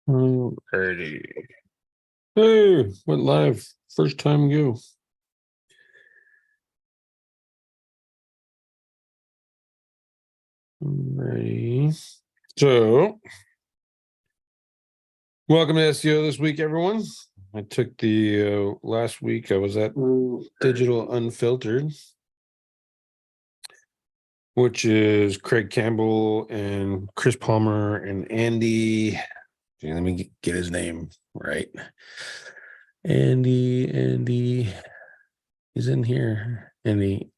Alrighty. Hey, went live. First time go. Alrighty. So, welcome to SEO this week, everyone. I took the last week I was at Digital Unfiltered, which is Craig Campbell and Chris Palmer and Andy. Let me get his name right. Andy is in here. Andy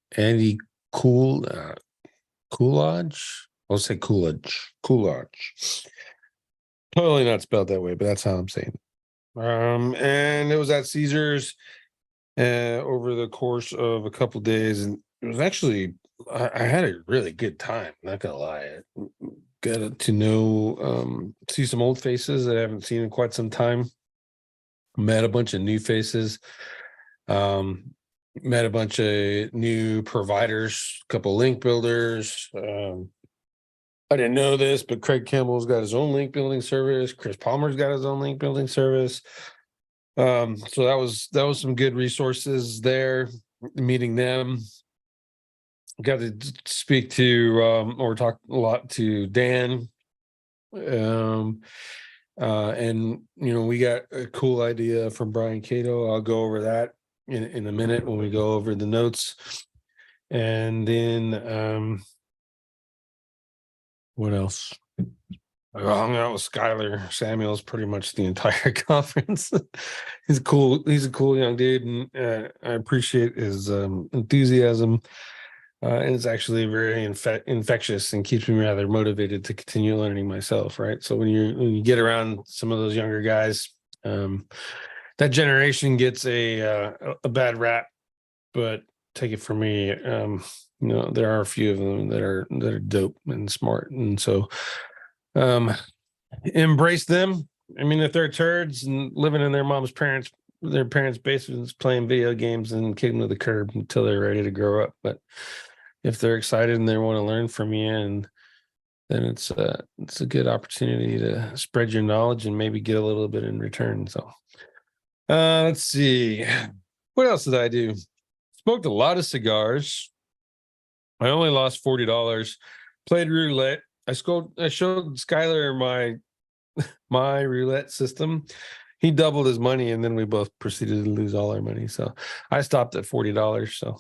Coolidge. I'll say Coolidge. Totally not spelled that way, but that's how I'm saying it. And it was at Caesars over the course of a couple days, and it was actually I had a really good time. Not gonna lie, got to know see some old faces that I haven't seen in quite some time. Met a bunch of new faces. Met a bunch of new providers, a couple link builders. I didn't know this, but Craig Campbell's got his own link building service. Chris Palmer's got his own link building service. So that was some good resources there. Meeting them, got to speak to or talk a lot to Dan. And we got a cool idea from Brian Cato. I'll go over that in a minute when we go over the notes. And then what else? I hung out with Skylar Samuels pretty much the entire conference. He's a cool young dude, and I appreciate his enthusiasm. And it's actually very infectious and keeps me rather motivated to continue learning myself, right? So when you get around some of those younger guys, that generation gets a bad rap, but take it from me, there are a few of them that are dope and smart, and so embrace them. I mean, if they're turds and living in their parents' basements playing video games, and kick them to the curb until they're ready to grow up. But if they're excited and they want to learn from you, and then it's a good opportunity to spread your knowledge and maybe get a little bit in return. So let's see, what else did I do? Smoked a lot of cigars. I only lost $40. Played roulette. I showed Skylar my roulette system. He doubled his money, and then we both proceeded to lose all our money. So I stopped at $40. So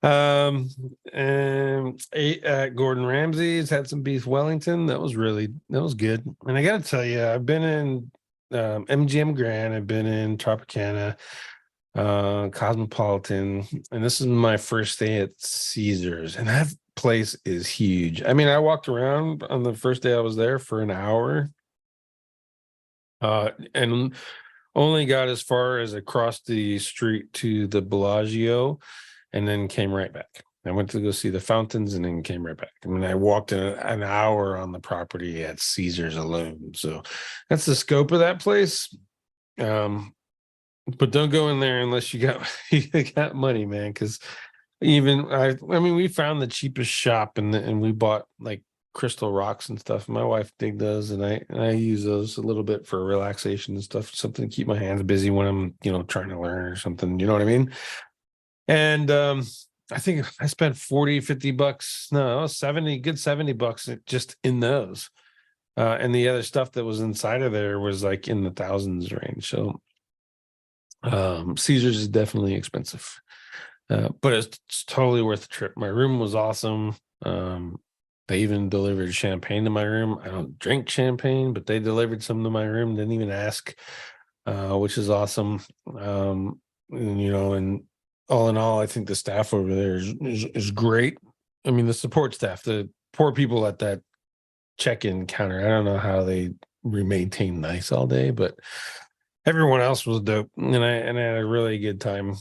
and ate at Gordon Ramsay's, had some beef Wellington. That was good. And I gotta tell you, I've been in MGM Grand, I've been in Tropicana, Cosmopolitan, and this is my first day at Caesars, and that place is huge. I mean, I walked around on the first day I was there for an hour, and only got as far as across the street to the Bellagio, and then came right back. I went to go see the fountains and then came right back. I mean, I walked an hour on the property at Caesars alone. So that's the scope of that place. But don't go in there unless you got money, man. Because even I mean, we found the cheapest shop, and we bought like crystal rocks and stuff. My wife dig those, and I use those a little bit for relaxation and stuff, something to keep my hands busy when I'm trying to learn or something. You know what I mean? And I think I spent $40-$50. No, it was $70 just in those. And the other stuff that was inside of there was like in the thousands range. So Caesars is definitely expensive, but it's totally worth the trip. My room was awesome. They even delivered champagne to my room. I don't drink champagne, but they delivered some to my room. Didn't even ask, which is awesome. And all in all, I think the staff over there is great. I mean, the support staff, the poor people at that check-in counter, I don't know how they maintain nice all day, but everyone else was dope, and I had a really good time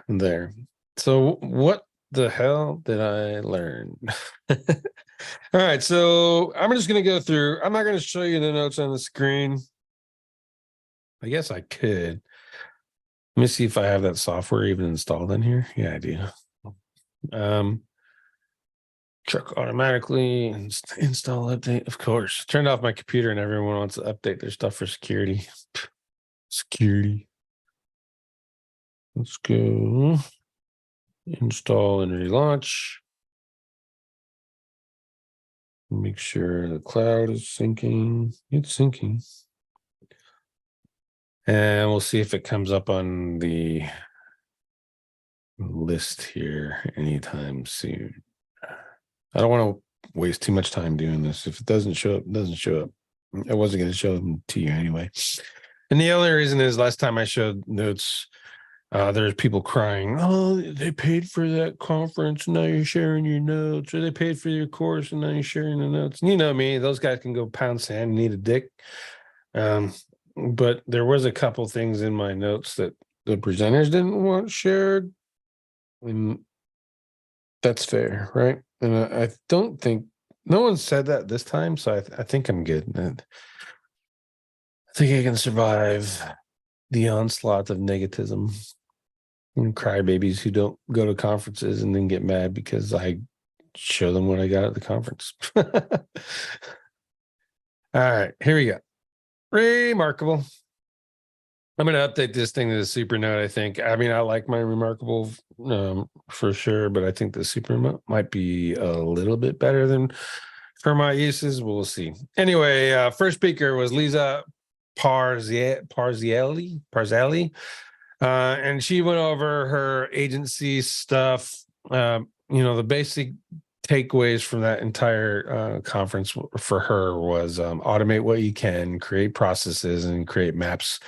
there. So what the hell did I learn? All right, so I'm just going to go through. I'm not going to show you the notes on the screen. I guess I could. Let me see if I have that software even installed in here. Yeah, I do. Check automatically and install update. Of course, turned off my computer and everyone wants to update their stuff for security. Security. Let's go install and relaunch. Make sure the cloud is syncing. It's syncing. And we'll see if it comes up on the list here anytime soon. I don't want to waste too much time doing this. If it doesn't show up, it doesn't show up. I wasn't going to show them to you anyway. And the only reason is last time I showed notes, there's people crying, oh, they paid for that conference, and now you're sharing your notes, or they paid for your course, and now you're sharing the notes. And you know me, those guys can go pound sand and need a dick. But there was a couple things in my notes that the presenters didn't want shared. And that's fair, right? And I don't think, no one said that this time, so I think I'm good. I think I can survive the onslaught of negativism and crybabies who don't go to conferences and then get mad because I show them what I got at the conference. All right, here we go. Remarkable. I'm going to update this thing to the super note, I think. I mean, I like my remarkable for sure, but I think the super note might be a little bit better than for my uses. We'll see. Anyway, first speaker was Lisa Parsielli, and she went over her agency stuff. The basic takeaways from that entire conference for her was automate what you can, create processes, and create maps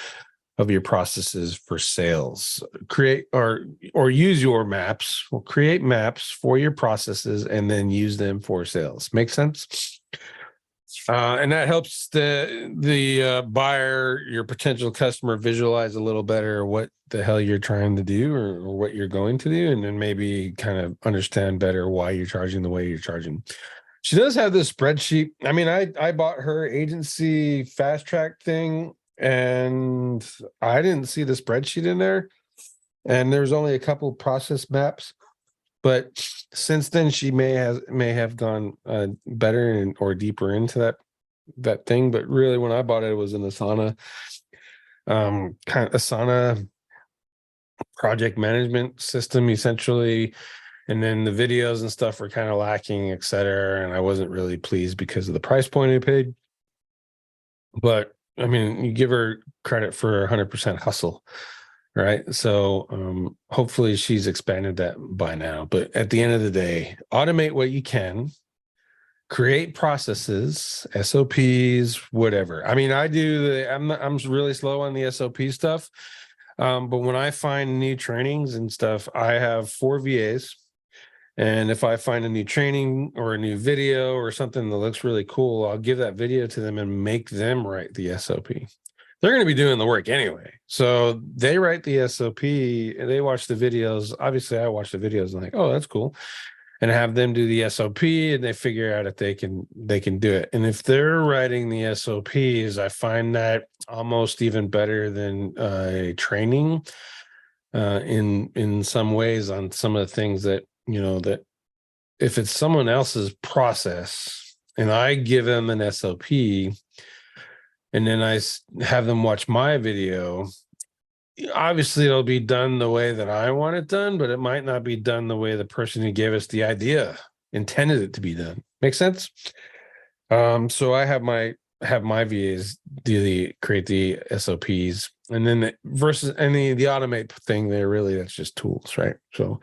of your processes for sales. Create or use your maps, or create maps for your processes and then use them for sales. Make sense? And that helps the buyer, your potential customer, visualize a little better what the hell you're trying to do or what you're going to do, and then maybe kind of understand better why you're charging the way you're charging. She does have this spreadsheet. I mean, I bought her agency fast track thing, and I didn't see the spreadsheet in there. And there's only a couple process maps. But since then, she may have gone better or deeper into that thing. But really, when I bought it, it was an Asana Asana project management system, essentially. And then the videos and stuff were kind of lacking, et cetera. And I wasn't really pleased because of the price point I paid. But I mean, you give her credit for 100% hustle. Right. So hopefully she's expanded that by now. But at the end of the day, automate what you can, create processes, SOPs, whatever. I mean, I'm really slow on the SOP stuff. But when I find new trainings and stuff, I have 4 VAs. And if I find a new training or a new video or something that looks really cool, I'll give that video to them and make them write the SOP. They're going to be doing the work anyway. So they write the SOP and they watch the videos. Obviously, I watch the videos and like, oh, that's cool. And have them do the SOP and they figure out if they can do it. And if they're writing the SOPs, I find that almost even better than training in some ways on some of the things that, that if it's someone else's process and I give them an SOP, and then I have them watch my video, obviously it'll be done the way that I want it done, but it might not be done the way the person who gave us the idea intended it to be done. Make sense? So I have my VAs create the SOPs, and then the automate thing that's just tools, right? So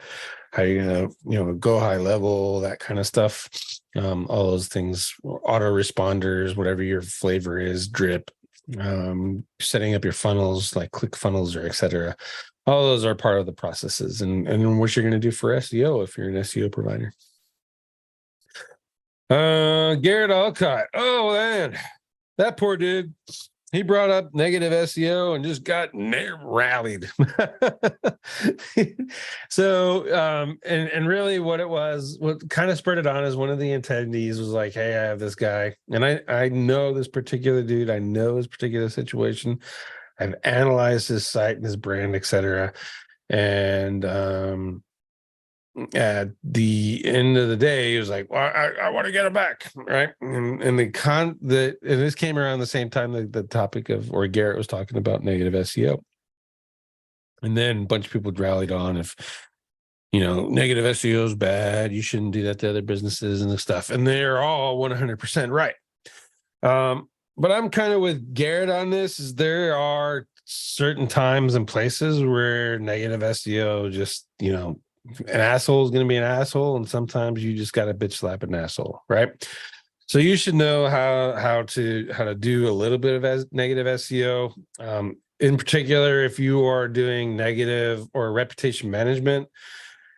how you're gonna go high level, that kind of stuff. All those things, auto responders, whatever your flavor is, drip, setting up your funnels like ClickFunnels or etc. All those are part of the processes and what you're going to do for SEO if you're an SEO provider. Garrett Alcott. Oh man, that poor dude. He brought up negative SEO and just got rallied. So, and really what kind of spurred it on is one of the attendees was like, hey, I have this guy. And I know this particular dude. I know his particular situation. I've analyzed his site and his brand, et cetera. And at the end of the day, he was like, "Well, I want to get it back, right?" And this came around the same time the topic of, or Garrett was talking about negative SEO, and then a bunch of people rallied on, if negative SEO is bad, you shouldn't do that to other businesses and stuff, and they're all 100% right. But I'm kind of with Garrett on this. Is there are certain times and places where negative SEO just an asshole is going to be an asshole, and sometimes you just got to bitch slap an asshole, right? So you should know how to do a little bit of negative SEO. In particular, if you are doing negative or reputation management,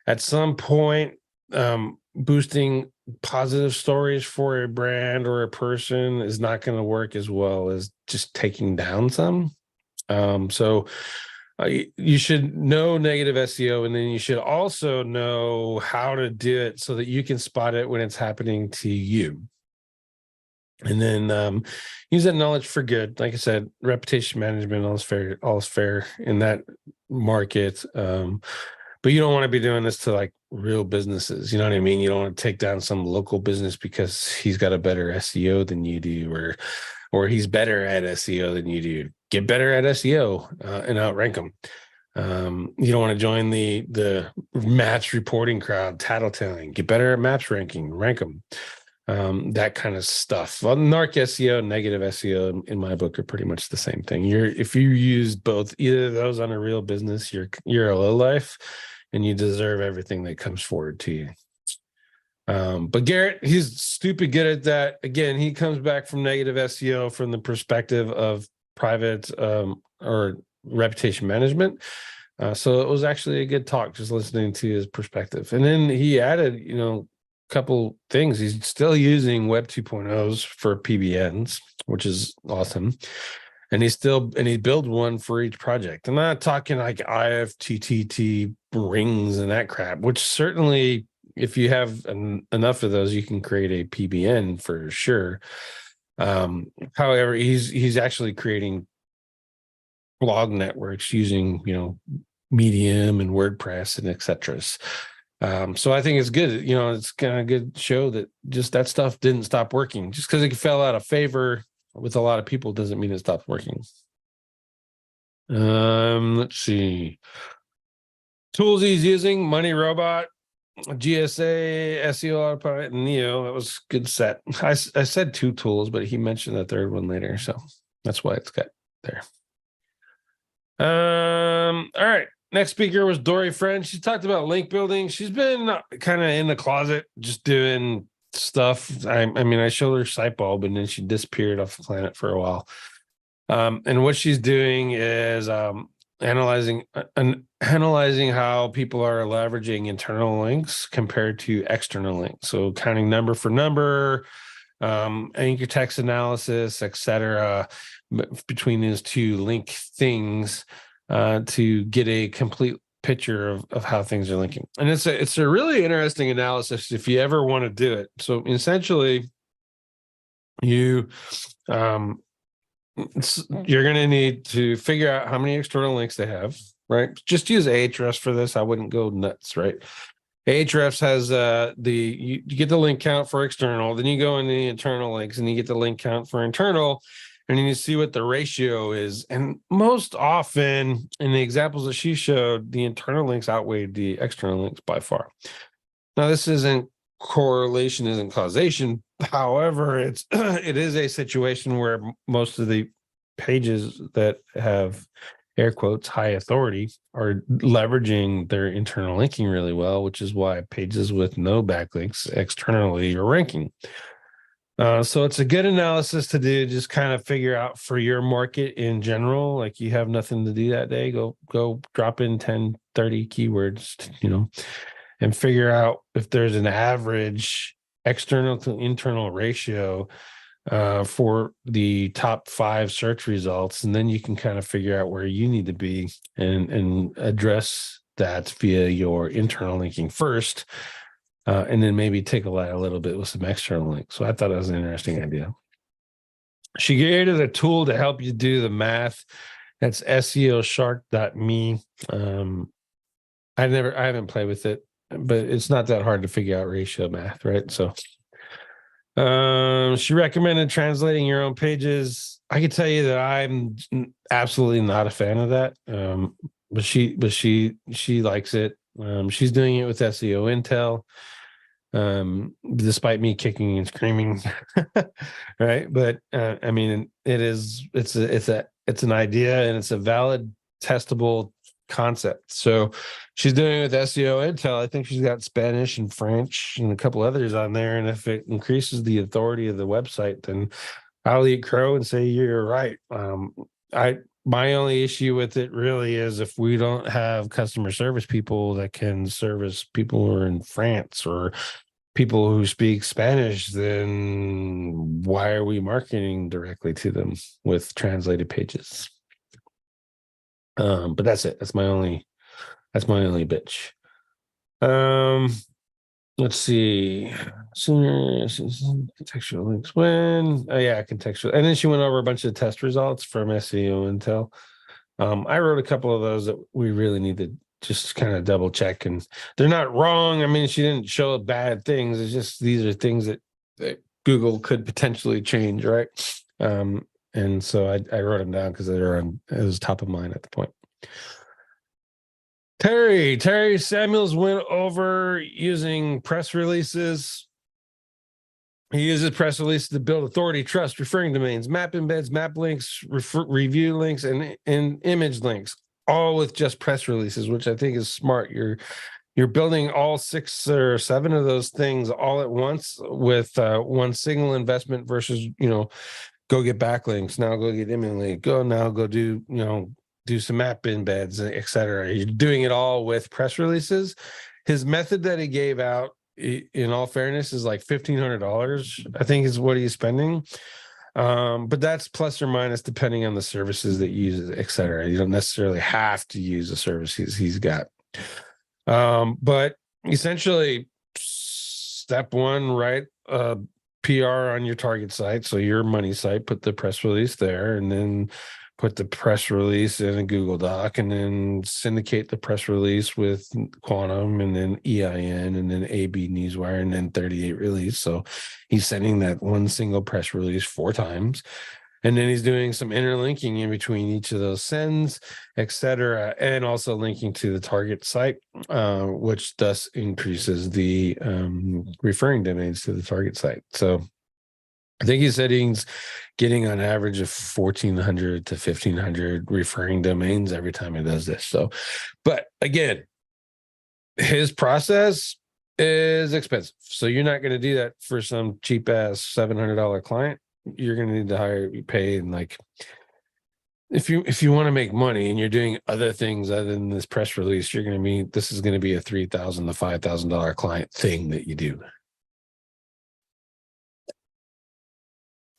at some point, boosting positive stories for a brand or a person is not going to work as well as just taking down some. So you should know negative SEO, and then you should also know how to do it so that you can spot it when it's happening to you. And then use that knowledge for good. Like I said, reputation management, all is fair in that market. But you don't want to be doing this to like real businesses. You know what I mean? You don't want to take down some local business because he's got a better SEO than you do, or he's better at SEO than you do. Get better at SEO and outrank them. You don't want to join the match reporting crowd, tattletelling. Get better at maps ranking, rank them. That kind of stuff. Well, narc SEO, negative SEO, in my book, are pretty much the same thing. If you use both, either of those on a real business, you're a lowlife, and you deserve everything that comes forward to you. But Garrett, he's stupid good at that. Again, he comes back from negative SEO from the perspective of private or reputation management. So it was actually a good talk, just listening to his perspective. And then he added, couple things. He's still using Web 2.0s for PBNs, which is awesome. And he builds one for each project. I'm not talking like IFTTT rings and that crap, which certainly, if you have enough of those, you can create a PBN for sure. However, he's actually creating blog networks using, Medium and WordPress and etc. So I think it's good. It's kind of good to show that just that stuff didn't stop working. Just because it fell out of favor with a lot of people doesn't mean it stopped working. Let's see. Tools he's using: Money Robot, GSA, SEO Autopilot, and Neo. That was a good set. I said 2 tools, but he mentioned the third one later, so that's why it's got there. All right. Next speaker was Dori Friend. She talked about link building. She's been kind of in the closet, just doing stuff. I mean, I showed her Sitebulb, and then she disappeared off the planet for a while. And what she's doing is analyzing how people are leveraging internal links compared to external links. So counting number for number, anchor text analysis, etc., between these two link things to get a complete picture of how things are linking. And it's a really interesting analysis if you ever want to do it. So essentially, you're going to need to figure out how many external links they have, right? Just use Ahrefs for this. I wouldn't go nuts, right? Ahrefs has you get the link count for external, then you go into the internal links and you get the link count for internal, and then you see what the ratio is. And most often, in the examples that she showed, the internal links outweighed the external links by far. Now, this isn't correlation, isn't causation. However, it is a situation where most of the pages that have air quotes high authority are leveraging their internal linking really well, which is why pages with no backlinks externally are ranking. So it's a good analysis to do, just kind of figure out for your market in general. Like, you have nothing to do that day, go drop in 10, 30 keywords, and figure out if there's an average external to internal ratio for the top 5 search results. And then you can kind of figure out where you need to be and address that via your internal linking first. And then maybe take a little bit with some external links. So I thought it was an interesting idea. She created a tool to help you do the math. That's SEOshark.me. I haven't played with it. but it's not that hard to figure out ratio math, right? So she recommended translating your own pages. I can tell you that I'm absolutely not a fan of that. But she likes it. She's doing it with SEO Intel, despite me kicking and screaming, right? But I mean, it's an idea, and it's a valid, testable concept. So she's doing it with SEO Intel. I think she's got Spanish and French and a couple others on there. And if it increases the authority of the website, then I'll eat crow and say you're right. My only issue with it really is if we don't have customer service people that can service people who are in France or people who speak Spanish, then why are we marketing directly to them with translated pages? But that's it. That's my only bitch. Let's see. Sooner contextual links when. Oh yeah, contextual. And then she went over a bunch of test results from SEO Intel. I wrote a couple of those that we really need to just kind of double check, and they're not wrong. I mean, she didn't show bad things. It's just these are things that Google could potentially change, right? And so I wrote them down because it was top of mind at the point. Terry Samuels went over using press releases. He uses press releases to build authority, trust, referring domains, map embeds, map links, review links, and image links, all with just press releases, which I think is smart. You're building all 6 or 7 of those things all at once with one single investment versus, go get backlinks, now go get image link, go do some map embeds, etc. You're doing it all with press releases. His method that he gave out, in all fairness, is like $1,500, I think is what he's spending. But that's plus or minus depending on the services that you use, etc. You don't necessarily have to use the services he's got. But essentially, step 1, write PR on your target site, so your money site, put the press release there, and then put the press release in a Google Doc, and then syndicate the press release with Quantum, and then EIN, and then AB Newswire, and then 38 release. So he's sending that one single press release 4 times. And then he's doing some interlinking in between each of those sends, etc., and also linking to the target site, which thus increases the referring domains to the target site. So I think he said he's getting on average of 1,400 to 1,500 referring domains every time he does this. So, but again, his process is expensive. So you're not going to do that for some cheap ass $700 client. You're going to need to pay, and like, if you want to make money and you're doing other things other than this press release, this is going to be a $3,000 to $5,000 client thing that you do.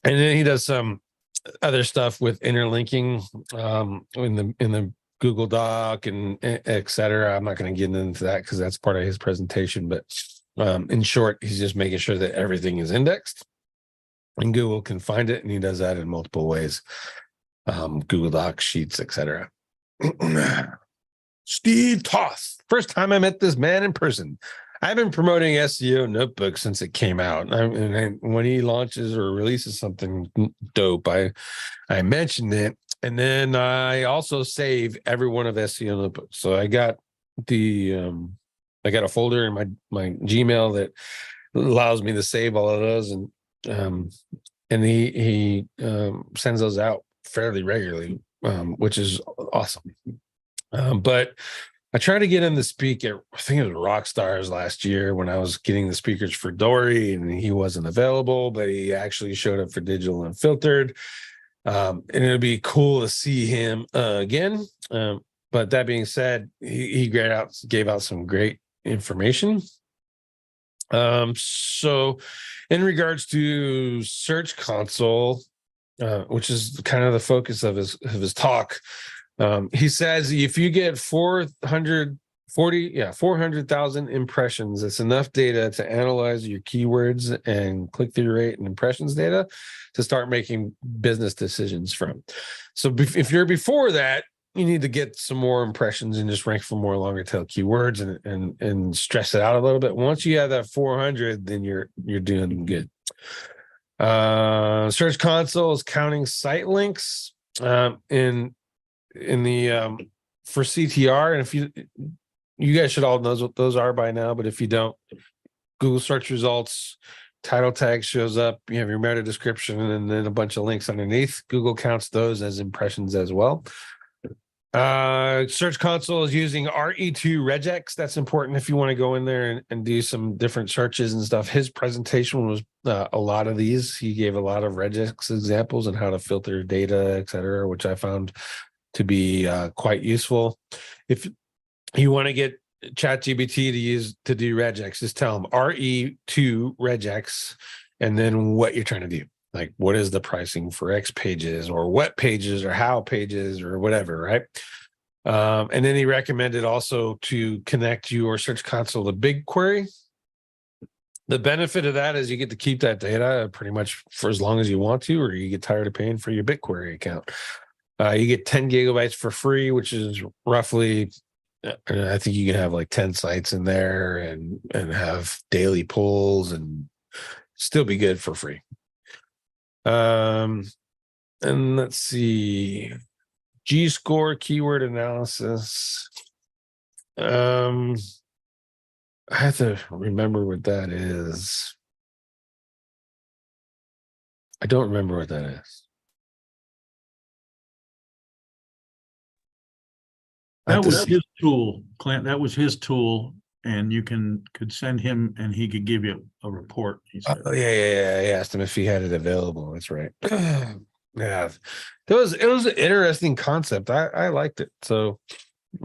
And then he does some other stuff with interlinking in the Google Doc and etc. I'm not going to get into that because that's part of his presentation. But in short, he's just making sure that everything is indexed and Google can find it, and he does that in multiple ways. Google Docs, Sheets, etc. Steve Toth. First time I met this man in person. I've been promoting SEO Notebook since it came out. And when he launches or releases something dope, I mentioned it. And then I also save every one of SEO Notebook. So I got a folder in my Gmail that allows me to save all of those, and he sends those out fairly regularly, which is awesome. But I tried to get him to speak at, I think it was Rockstars last year when I was getting the speakers for Dori, and he wasn't available, but he actually showed up for Digital Unfiltered. And it would be cool to see him again. But that being said, he gave out some great information. So in regards to Search Console, which is kind of the focus of his talk, he says if you get 400,000 impressions, it's enough data to analyze your keywords and click-through rate and impressions data to start making business decisions from. So if you're before that, you need to get some more impressions and just rank for more longer tail keywords and stress it out a little bit. Once you have that 400, then you're doing good. Search Console is counting site links in the for CTR, and if you guys should all know what those are by now, but if you don't, Google search results, title tag shows up, you have your meta description, and then a bunch of links underneath. Google counts those as impressions as well. Search Console is using RE2 regex. That's important if you want to go in there and do some different searches and stuff. His presentation was a lot of these. He gave a lot of regex examples and how to filter data, etc., which I found to be quite useful. If you want to get ChatGPT to do regex, just tell them RE2 regex, and then what you're trying to do. Like, what is the pricing for X pages or what pages or how pages or whatever, right? And then he recommended also to connect your Search Console to BigQuery. The benefit of that is you get to keep that data pretty much for as long as you want to, or you get tired of paying for your BigQuery account. You get 10 gigabytes for free, which is roughly, I think you can have like 10 sites in there and have daily polls and still be good for free. And let's see, G-score keyword analysis. I have to remember what that is. I don't remember what that is. That was his tool, Clint. That was his tool, and you could send him, and he could give you a report. He said. Yeah. I asked him if he had it available. That's right. Yeah, it was an interesting concept. I liked it. So,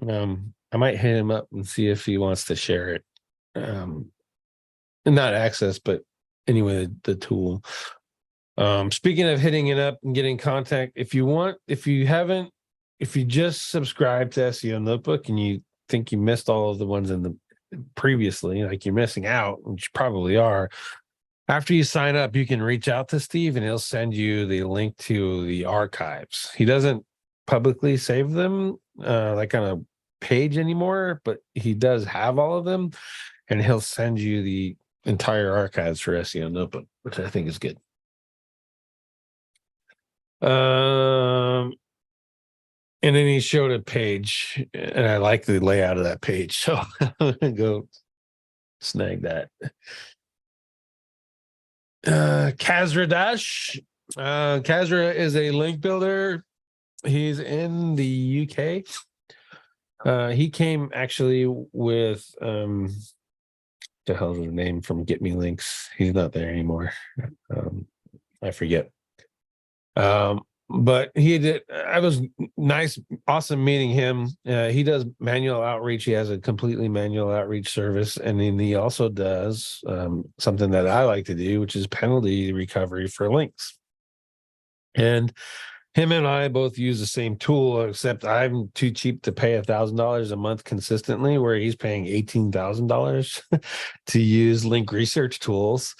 I might hit him up and see if he wants to share it. And not access, but anyway, the tool. Speaking of hitting it up and getting contact, if you just subscribe to SEO Notebook and you think you missed all of the ones in the previously, like you're missing out, which you probably are. After you sign up, you can reach out to Steve and he'll send you the link to the archives. He doesn't publicly save them like on a page anymore, but he does have all of them, and he'll send you the entire archives for SEO Notebook, which I think is good. And then he showed a page, and I like the layout of that page, so I'm gonna go snag that. Kasra Dash. Kasra is a link builder. He's in the UK. He came actually with the hell's his name from Get Me Links. He's not there anymore. I forget. But he did. I was nice, awesome meeting him. He does manual outreach. He has a completely manual outreach service, and then he also does something that I like to do, which is penalty recovery for links. And him and I both use the same tool, except I'm too cheap to pay $1,000 a month consistently, where he's paying $18,000 to use link research tools.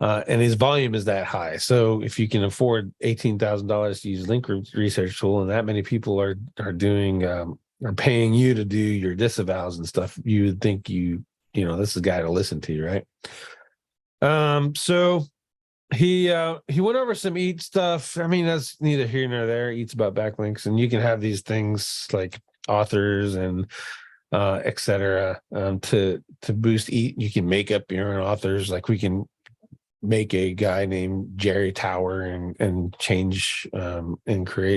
And his volume is that high. So if you can afford $18,000 to use link research tool, and that many people are doing are paying you to do your disavows and stuff, you would think you know this is a guy to listen to, right? So he went over some EAT stuff. I mean, that's neither here nor there. EAT's about backlinks, and you can have these things like authors and etc. To boost EAT. You can make up your own authors. Like we can make a guy named Jerry Tower and change and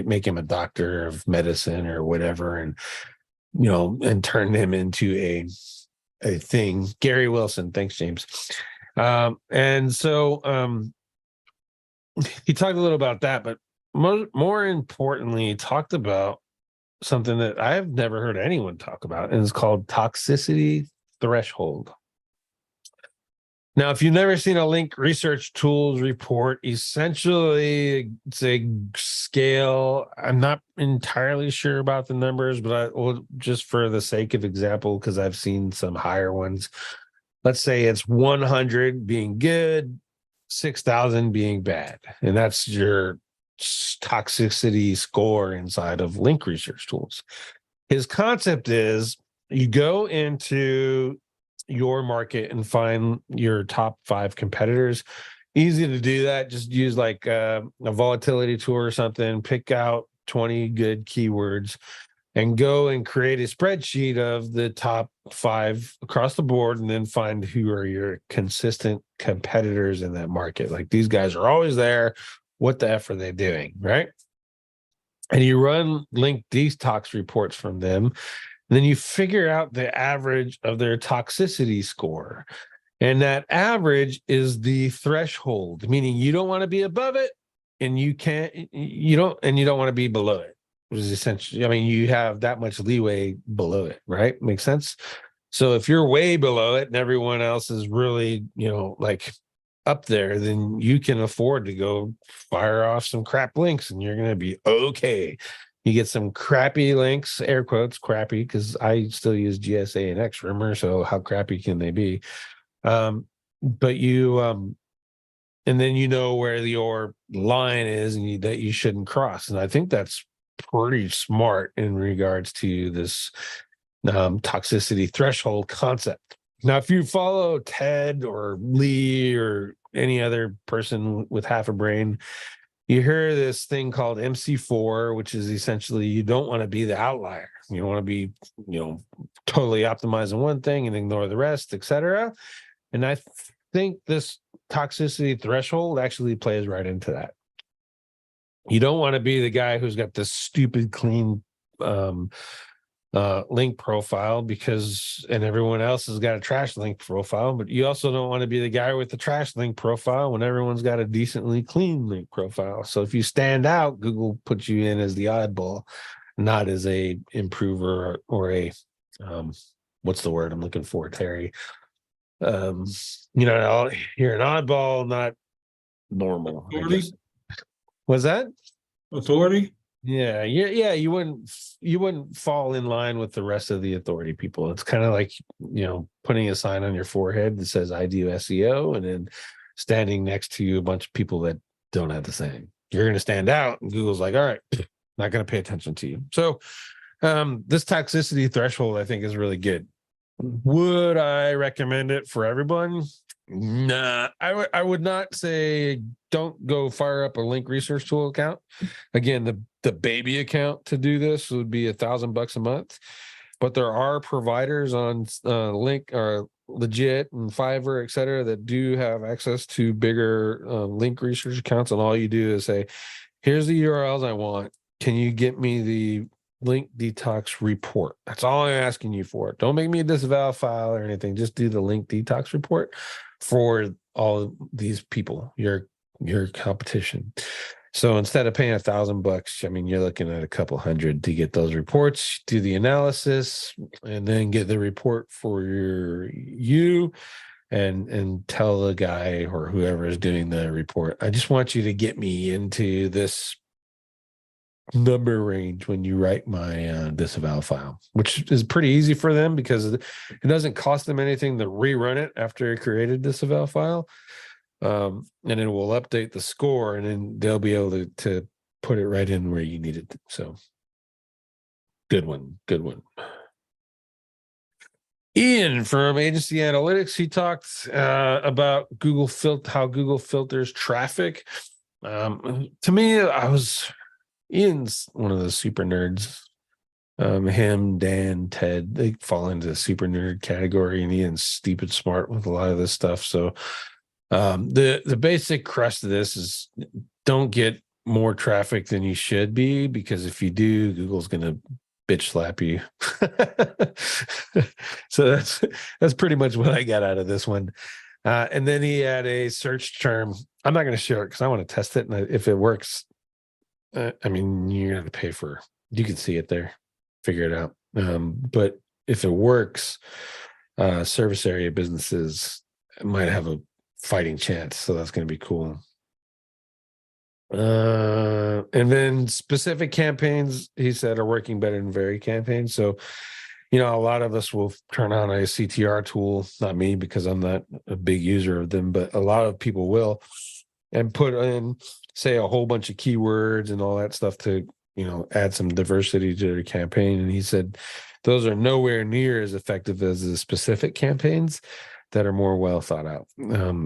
make him a doctor of medicine or whatever, and and turn him into a thing. Gary Wilson, thanks, James. And so he talked a little about that, but more importantly, he talked about something that I've never heard anyone talk about, and it's called toxicity threshold. Now, if you've never seen a link research tools report, essentially it's a scale. I'm not entirely sure about the numbers, but I will, just for the sake of example, because I've seen some higher ones. Let's say it's 100 being good, 6,000 being bad. And that's your toxicity score inside of link research tools. His concept is you go into your market and find your top 5 competitors. Easy to do that. Just use like a volatility tool or something, pick out 20 good keywords and go and create a spreadsheet of the top 5 across the board, and then find who are your consistent competitors in that market. Like, these guys are always there. What the F are they doing, right? And you run link detox reports from them. And then you figure out the average of their toxicity score. And that average is the threshold, meaning you don't want to be above it, and you don't want to be below it. Which is essentially, I mean, you have that much leeway below it, right? Makes sense. So if you're way below it and everyone else is really, like up there, then you can afford to go fire off some crap links and you're going to be okay. You get some crappy links, air quotes, crappy, because I still use GSA and XRimmer. So how crappy can they be? But you, and then you know where your line is and that you shouldn't cross. And I think that's pretty smart in regards to this toxicity threshold concept. Now, if you follow Ted or Lee or any other person with half a brain, you hear this thing called MC4, which is essentially you don't want to be the outlier. You don't want to be, totally optimizing one thing and ignore the rest, etc. And I think this toxicity threshold actually plays right into that. You don't want to be the guy who's got this stupid clean link profile and everyone else has got a trash link profile, but you also don't want to be the guy with the trash link profile when everyone's got a decently clean link profile. So if you stand out, Google puts you in as the oddball, not as a improver or a what's the word I'm looking for, Terry? You're an oddball, not normal. Was that authority? Yeah. You wouldn't fall in line with the rest of the authority people. It's kind of like, putting a sign on your forehead that says I do SEO, and then standing next to you a bunch of people that don't have the same. You're going to stand out, and Google's like, all right, not going to pay attention to you. So this toxicity threshold, I think, is really good. Would I recommend it for everyone? Nah, I would not say don't go fire up a link research tool account. Again, the baby account to do this would be $1,000 a month, but there are providers on Link or Legit and Fiverr, etc., that do have access to bigger link research accounts, and all you do is say, "Here's the URLs I want. Can you get me the link detox report?" That's all I'm asking you for. Don't make me a disavow file or anything. Just do the link detox report for all these people, your competition. So instead of paying $1,000, I mean, you're looking at a couple hundred to get those reports, do the analysis, and then get the report for you and tell the guy or whoever is doing the report, I just want you to get me into this number range when you write my disavow file, which is pretty easy for them because it doesn't cost them anything to rerun it after a created disavow file. And it will update the score, and then they'll be able to put it right in where you need it. So good one. Ian from Agency Analytics, he talked about how Google filters traffic. To me, Ian's one of the super nerds. Him, Dan, Ted, they fall into the super nerd category, and Ian's stupid smart with a lot of this stuff. So the basic crust of this is don't get more traffic than you should be, because if you do, Google's going to bitch slap you. So that's pretty much what I got out of this one. And then he had a search term. I'm not going to share it because I want to test it. And if it works, I mean, you're going to pay for, you can see it there, figure it out. But if it works, service area businesses might have a fighting chance. So that's going to be cool. And then specific campaigns, he said, are working better than varied campaigns. So, a lot of us will turn on a CTR tool, not me, because I'm not a big user of them, but a lot of people will. and put in, say, a whole bunch of keywords and all that stuff to, add some diversity to their campaign. And he said those are nowhere near as effective as the specific campaigns that are more well thought out.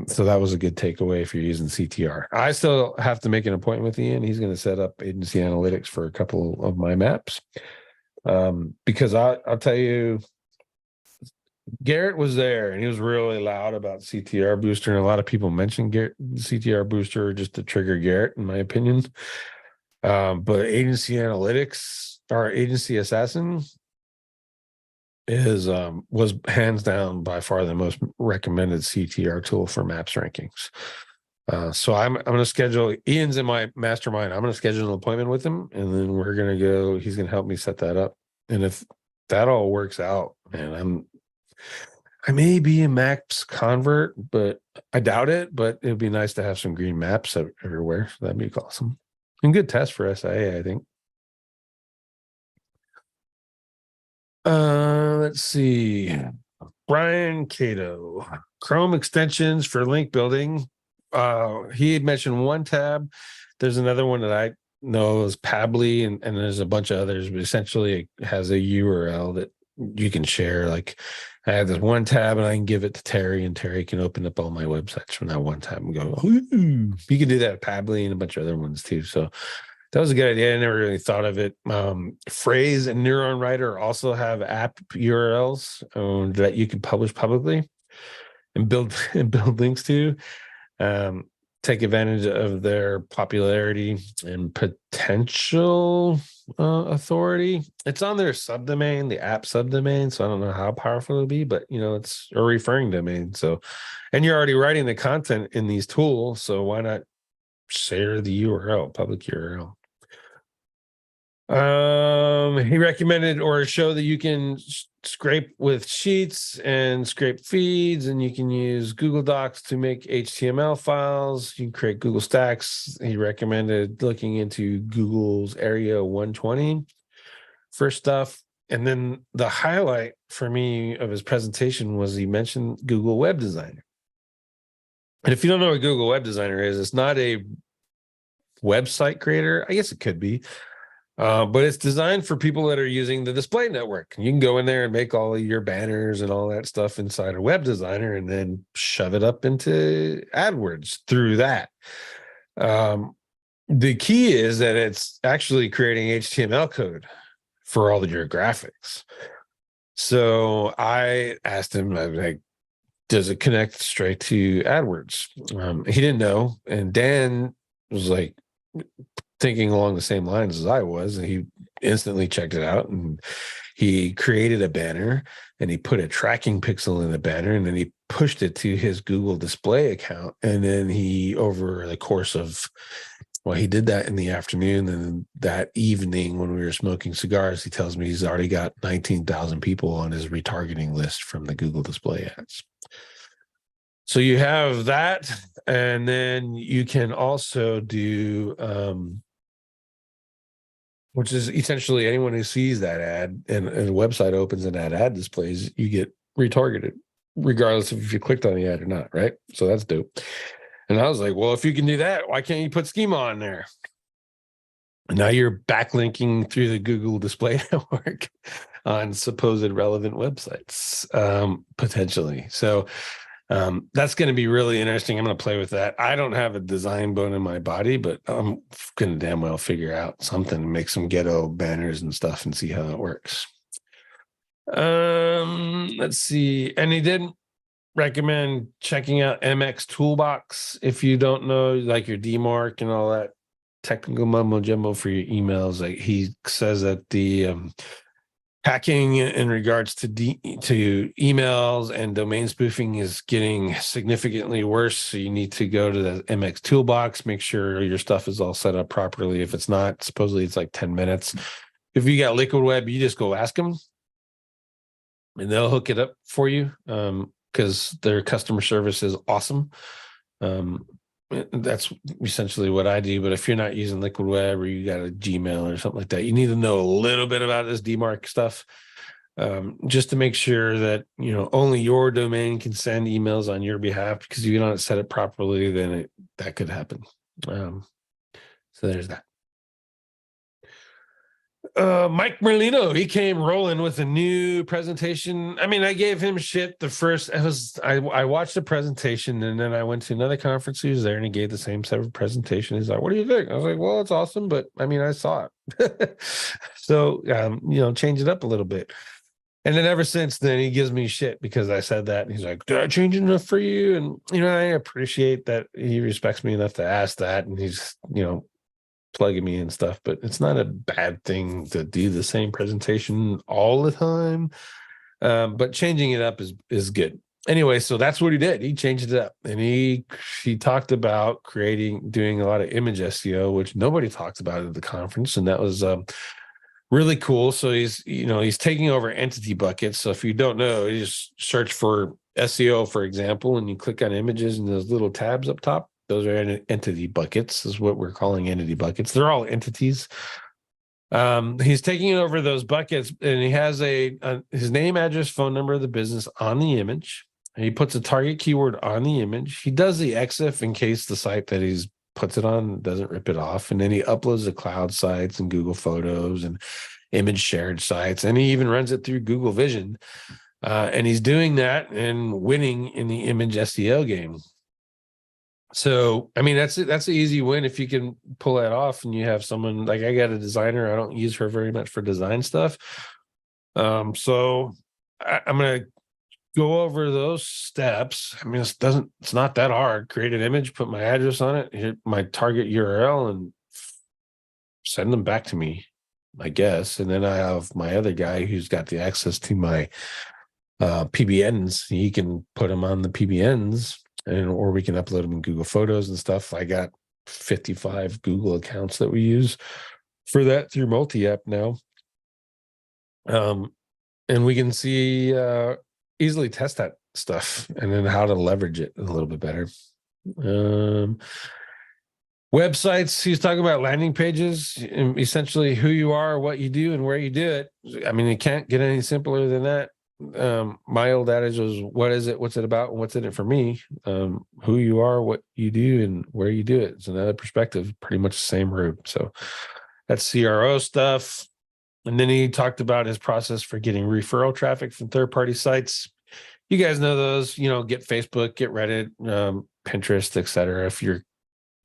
So that was a good takeaway if you're using CTR. I still have to make an appointment with Ian. He's going to set up agency analytics for a couple of my maps. Because I'll tell you, Garrett was there and he was really loud about CTR Booster. And a lot of people mentioned CTR Booster just to trigger Garrett, in my opinion. But agency analytics, or agency assassin, was hands down by far the most recommended CTR tool for maps rankings. So I'm going to schedule, Ian's in my mastermind. I'm going to schedule an appointment with him, and then we're going to go, he's going to help me set that up. And if that all works out, man, I may be a maps convert, but I doubt it, but it'd be nice to have some green maps everywhere. So that'd be awesome. And good test for SIA, I think. Let's see. Brian Cato, Chrome extensions for link building. He had mentioned one tab. There's another one that I know is Pably, and there's a bunch of others, but essentially it has a URL that you can share. Like, I have this one tab and I can give it to Terry, and Terry can open up all my websites from that one tab and go, ooh. You can do that at Pably and a bunch of other ones too. So that was a good idea. I never really thought of it. Phrase and Neuron Writer also have app URLs that you can publish publicly and build links to. Take advantage of their popularity and potential authority. It's on their subdomain, the app subdomain, so I don't know how powerful it'll be, but it's a referring domain. So, and you're already writing the content in these tools, so why not share the URL, public URL? He recommended, or a show that you can scrape with sheets and scrape feeds, and you can use Google Docs to make HTML files. You can create Google Stacks. He recommended looking into Google's Area 120 for stuff. And then the highlight for me of his presentation was he mentioned Google Web Designer. And if you don't know what Google Web Designer is, it's not a website creator. I guess it could be. But it's designed for people that are using the display network. You can go in there and make all of your banners and all that stuff inside a web designer and then shove it up into AdWords through that. The key is that it's actually creating HTML code for all of your graphics. So I asked him, I was like, does it connect straight to AdWords? He didn't know. And Dan was like, thinking along the same lines as I was, and he instantly checked it out, and he created a banner and he put a tracking pixel in the banner, and then he pushed it to his Google display account. And then he, over the course of, he did that in the afternoon, and that evening when we were smoking cigars, he tells me he's already got 19,000 people on his retargeting list from the Google display ads. So you have that, and then you can also do, which is essentially anyone who sees that ad and a website opens and ad displays, you get retargeted, regardless of if you clicked on the ad or not, right? So that's dope. And I was like, well, if you can do that, why can't you put schema on there? And now you're backlinking through the Google display network on supposed relevant websites, potentially. So that's going to be really interesting. I'm going to play with that. I don't have a design bone in my body, but I'm going to damn well figure out something, make some ghetto banners and stuff and see how it works. Let's see. And he didn't recommend checking out MX Toolbox if you don't know, like, your DMARC and all that technical mumbo jumbo for your emails. Like, he says that the hacking in regards to emails and domain spoofing is getting significantly worse. So you need to go to the MX Toolbox, make sure your stuff is all set up properly. If it's not, supposedly it's like 10 minutes. If you got Liquid Web, you just go ask them and they'll hook it up for you, because their customer service is awesome. That's essentially what I do. But if you're not using Liquid Web, or you got a Gmail or something like that, you need to know a little bit about this DMARC stuff. just to make sure that, only your domain can send emails on your behalf, because if you don't set it properly, then that could happen. So there's that. Mike Merlino, he came rolling with a new presentation. I mean, I gave him shit the first. I watched the presentation, and then I went to another conference. He was there, and he gave the same set of presentation. He's like, "What do you think?" I was like, "Well, it's awesome, but I mean, I saw it." So, change it up a little bit. And then ever since then, he gives me shit because I said that. And he's like, "Did I change enough for you?" And I appreciate that he respects me enough to ask that, and he's plugging me and stuff, but it's not a bad thing to do the same presentation all the time. But changing it up is good. Anyway, so that's what he did. He changed it up, and he talked about doing a lot of image SEO, which nobody talked about at the conference, and that was really cool. So he's taking over entity buckets. So if you don't know, you just search for SEO, for example, and you click on images and those little tabs up top. Those are entity buckets, is what we're calling entity buckets. They're all entities. He's taking over those buckets, and he has his name, address, phone number of the business on the image. And he puts a target keyword on the image. He does the EXIF in case the site that he's puts it on doesn't rip it off. And then he uploads the cloud sites and Google Photos and image shared sites. And he even runs it through Google Vision. And he's doing that and winning in the image SEO game. So, I mean, that's an easy win if you can pull that off, and you have someone like, I got a designer. I don't use her very much for design stuff. So I'm going to go over those steps. I mean, it's not that hard. Create an image, put my address on it, hit my target URL, and send them back to me, I guess. And then I have my other guy who's got the access to my PBNs. He can put them on the PBNs, or we can upload them in Google Photos and stuff. I got 55 Google accounts that we use for that through multi-app now. And we can see easily test that stuff, and then how to leverage it a little bit better. Websites, he's talking about landing pages, essentially who you are, what you do, and where you do it. I mean, it can't get any simpler than that. My old adage was, what is it, what's it about, and what's in it for me? Who you are, what you do, and where you do it. It's another perspective, pretty much the same route. So that's CRO stuff. And then he talked about his process for getting referral traffic from third-party sites. You guys know those, get Facebook, get Reddit, Pinterest, etc. If you're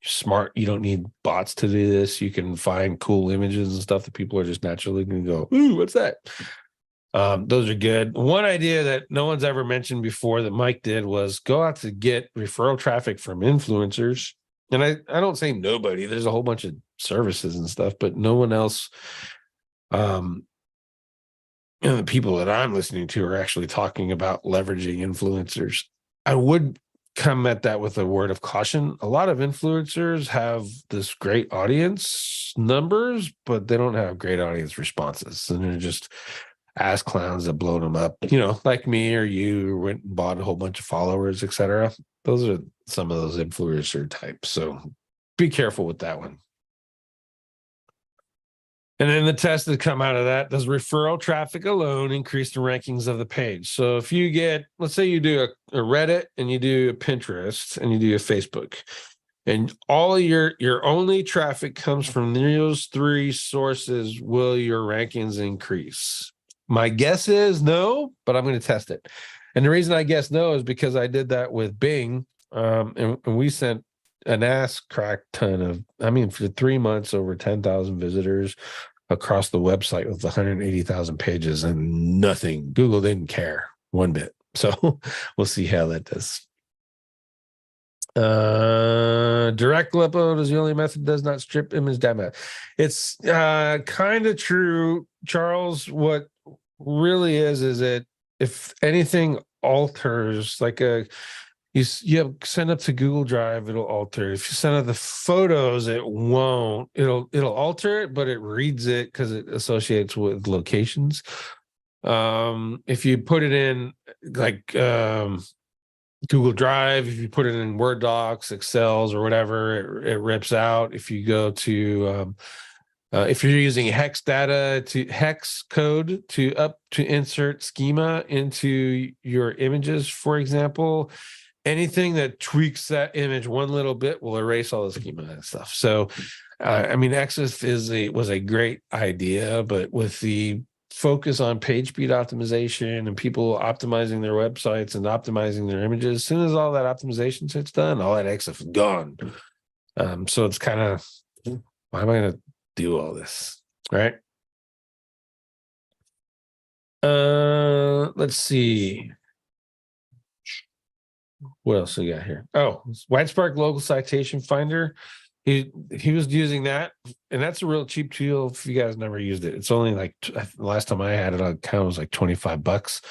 smart, you don't need bots to do this. You can find cool images and stuff that people are just naturally going to go, "Ooh, what's that?" Those are good. One idea that no one's ever mentioned before that Mike did was go out to get referral traffic from influencers. And I don't say nobody. There's a whole bunch of services and stuff, but no one else. The people that I'm listening to are actually talking about leveraging influencers. I would come at that with a word of caution. A lot of influencers have this great audience numbers, but they don't have great audience responses. And they're just ass clowns that blow them up, like me or you, who went and bought a whole bunch of followers, etc. Those are some of those influencer types. So be careful with that one. And then the test that come out of that, does referral traffic alone increase the rankings of the page? So if you get, let's say you do a Reddit, and you do a Pinterest, and you do a Facebook, and all of your only traffic comes from those three sources, will your rankings increase? My guess is no, but I'm going to test it. And the reason I guess no is because I did that with Bing, and we sent an ass crack ton for 3 months, over 10,000 visitors across the website with 180,000 pages, and nothing. Google didn't care one bit. So we'll see how that does. Direct upload is the only method does not strip image data. It's kind of true, Charles. What really is it, if anything alters, like you send it to Google Drive, it'll alter. If you send out the photos, it won't. It'll alter it, but it reads it because it associates with locations. If you put it in like Google Drive, if you put it in Word docs, Excels, or whatever, it rips out. If you go to If you're using hex code to insert schema into your images, for example, anything that tweaks that image one little bit will erase all the schema and stuff. So, I mean, EXIF was a great idea, but with the focus on page speed optimization and people optimizing their websites and optimizing their images, as soon as all that optimization shit's done, all that EXIF is gone. So it's kind of, why am I going to do all this, right? Let's see. What else we got here? Oh, Whitespark Local Citation Finder. He was using that, and that's a real cheap tool if you guys never used it. It's only like, the last time I had it on account was like $25.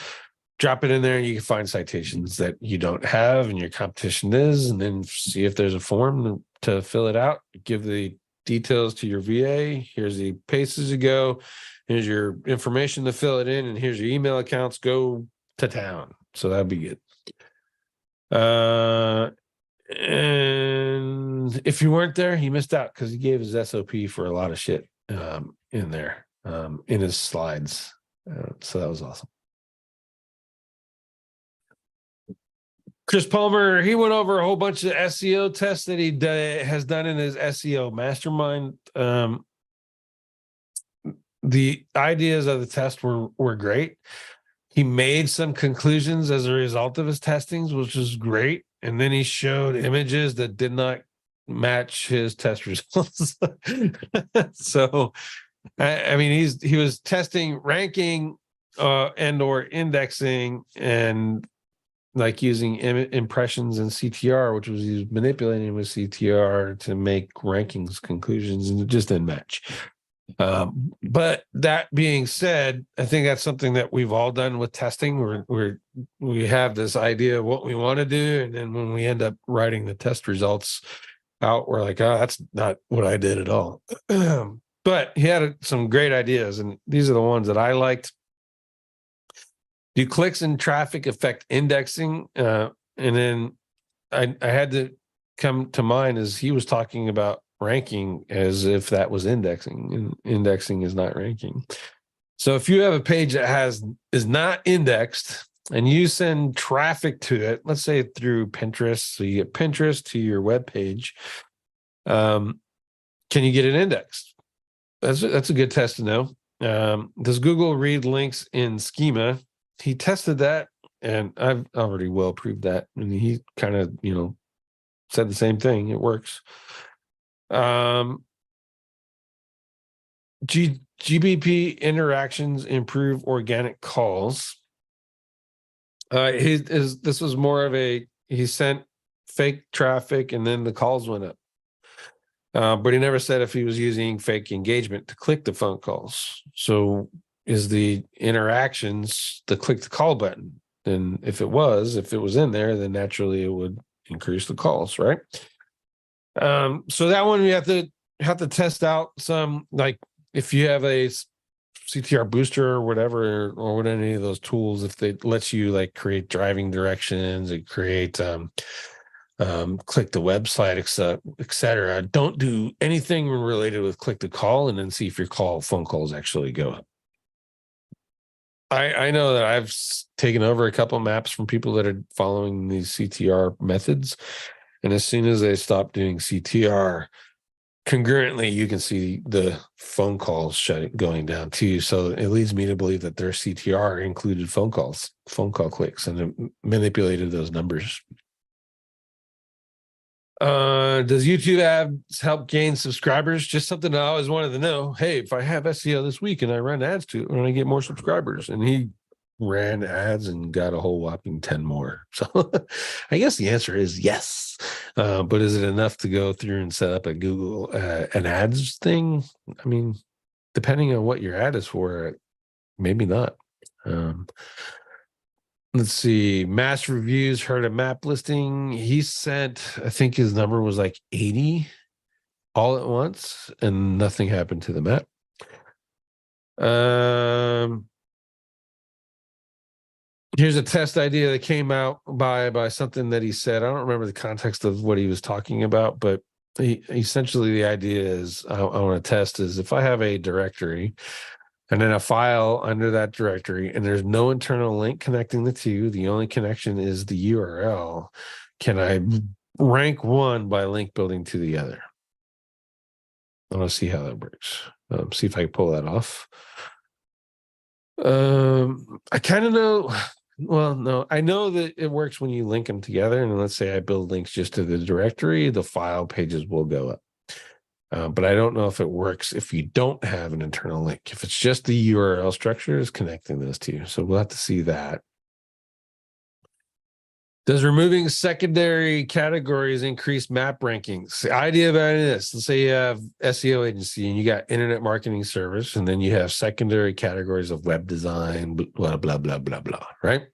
Drop it in there and you can find citations that you don't have and your competition is, and then see if there's a form to fill it out. Give the details to your VA. Here's the places to go. Here's your information to fill it in, and here's your email accounts. Go to town. So that'd be good. And if you weren't there, he missed out because he gave his SOP for a lot of shit in there in his slides. So that was awesome. Chris Palmer, he went over a whole bunch of SEO tests that he has done in his SEO mastermind. The ideas of the test were great. He made some conclusions as a result of his testings, which was great. And then he showed images that did not match his test results. So, I mean, he was testing ranking and or indexing and like using impressions and CTR, which was he was manipulating with CTR to make rankings conclusions, and it just didn't match. But that being said, I think that's something that we've all done with testing. We have this idea of what we want to do, and then when we end up writing the test results out, we're like, oh, that's not what I did at all. But he had some great ideas, and these are the ones that I liked. Do clicks and traffic affect indexing? And then I had to come to mind as he was talking about ranking as if that was indexing, and indexing is not ranking. So if you have a page that is not indexed and you send traffic to it, let's say through Pinterest, so you get Pinterest to your web page, can you get it indexed? That's a good test to know. Does Google read links in schema? He tested that, and I've already well proved that. And he kind of, said the same thing. It works. GBP interactions improve organic calls. This was more of he sent fake traffic and then the calls went up. But he never said if he was using fake engagement to click the phone calls. So is the interactions the click the call button? Then if it was in there, then naturally it would increase the calls, right? So that one we have to test out some, like if you have a CTR booster or whatever, or with any of those tools, if they lets you like create driving directions and create click the website, etc. Don't do anything related with click to call, and then see if your phone calls actually go up. I know that I've taken over a couple maps from people that are following these CTR methods, and as soon as they stop doing CTR, concurrently you can see the phone calls going down too. So it leads me to believe that their CTR included phone call clicks, and it manipulated those numbers. Does YouTube ads help gain subscribers? Just something I always wanted to know. Hey, if I have SEO this week and I run ads to it, when I get more subscribers, and he ran ads and got a whole whopping 10 more. So I guess the answer is yes. But is it enough to go through and set up a Google an ads thing? I mean, depending on what your ad is for, maybe not. Let's see. Mass Reviews heard a map listing. He sent, I think his number was like 80 all at once, and nothing happened to the map. Here's a test idea that came out by something that he said. I don't remember the context of what he was talking about, but essentially the idea is I want to test is if I have a directory and then a file under that directory and there's no internal link connecting the two, the only connection is the URL, can I rank one by link building to the other? I want to see how that works. See if I can pull that off. I kind of know. Well, no, I know that it works when you link them together. And let's say I build links just to the directory, the file pages will go up. But I don't know if it works if you don't have an internal link, if it's just the URL structure is connecting those two. So we'll have to see that. Does removing secondary categories increase map rankings? The idea about this, let's say you have SEO agency and you got internet marketing service, and then you have secondary categories of web design, blah, blah, blah, blah, blah, right?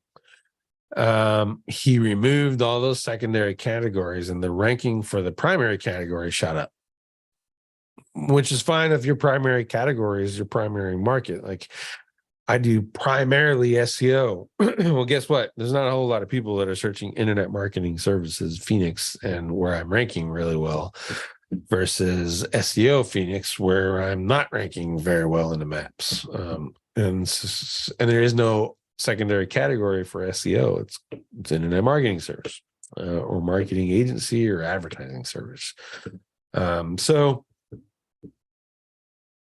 He removed all those secondary categories and the ranking for the primary category shot up, which is fine if your primary category is your primary market. Like, I do primarily SEO. Well, guess what? There's not a whole lot of people that are searching internet marketing services, Phoenix, and where I'm ranking really well versus SEO Phoenix, where I'm not ranking very well in the maps. And there is no secondary category for SEO. It's internet marketing service or marketing agency or advertising service. So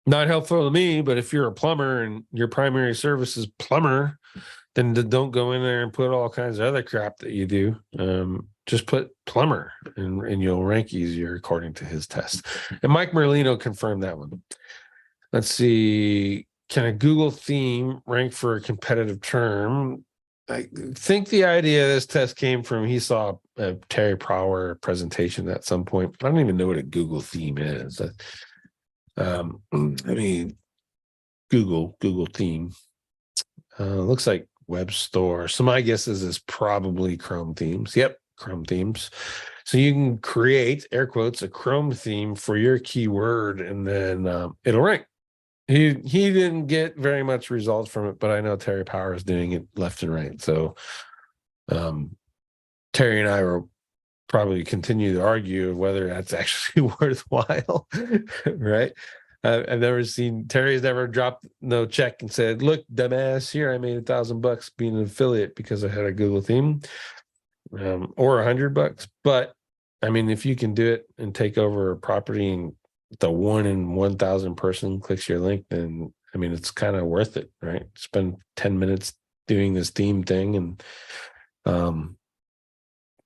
not helpful to me, but if you're a plumber and your primary service is plumber, then don't go in there and put all kinds of other crap that you do. Just put plumber and you'll rank easier according to his test. And Mike Merlino confirmed that one. Let's see. Can a Google theme rank for a competitive term? I think the idea of this test came from, he saw a Terry Prower presentation at some point. I don't even know what a Google theme is. I mean, Google theme. Looks like web store. So my guess is probably Chrome themes. Yep, Chrome themes. So you can create, air quotes, a Chrome theme for your keyword, and then it'll rank. He didn't get very much results from it, but I know Terry Power is doing it left and right. So Terry and I will probably continue to argue whether that's actually worthwhile, right? I've never seen, Terry's never dropped no check and said, look, dumbass, here, I made $1,000 being an affiliate because I had a Google theme, or $100. But I mean, if you can do it and take over a property and the 1 in 1,000 person clicks your link, then I mean, it's kind of worth it, right? Spend 10 minutes doing this theme thing and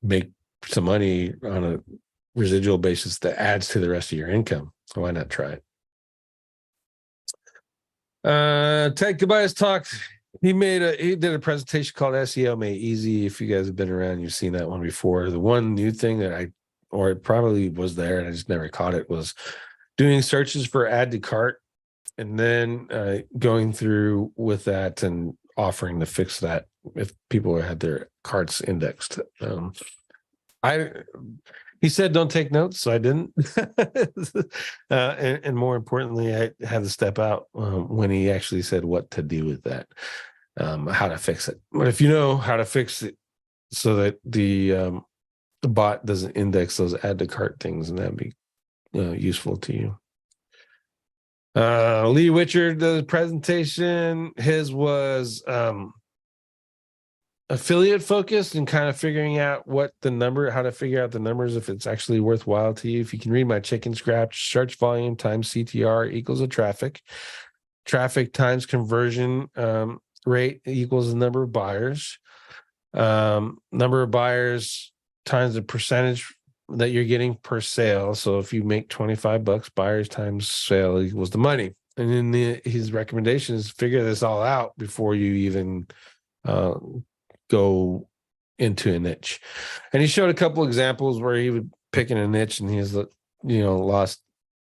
make some money on a residual basis that adds to the rest of your income. So why not try it? Ted Tobias talked. He did a presentation called SEO Made Easy. If you guys have been around, you've seen that one before. The one new thing that it probably was there and I just never caught it, was doing searches for add to cart and then going through with that and offering to fix that if people had their carts indexed. He said don't take notes, so I didn't. And more importantly, I had to step out when he actually said what to do with that, how to fix it. But if you know how to fix it so that the bot doesn't index those add to cart things, and that'd be useful to you. Lee Witcher, the presentation, his was affiliate focused and kind of figuring out how to figure out the numbers, if it's actually worthwhile to you. If you can read my chicken scratch, search volume times CTR equals a traffic times conversion rate equals the number of buyers, number of buyers times the percentage that you're getting per sale. So if you make $25, buyers times sale equals the money. And then his recommendation is figure this all out before you even go into a niche. And he showed a couple examples where he would pick in a niche and he's lost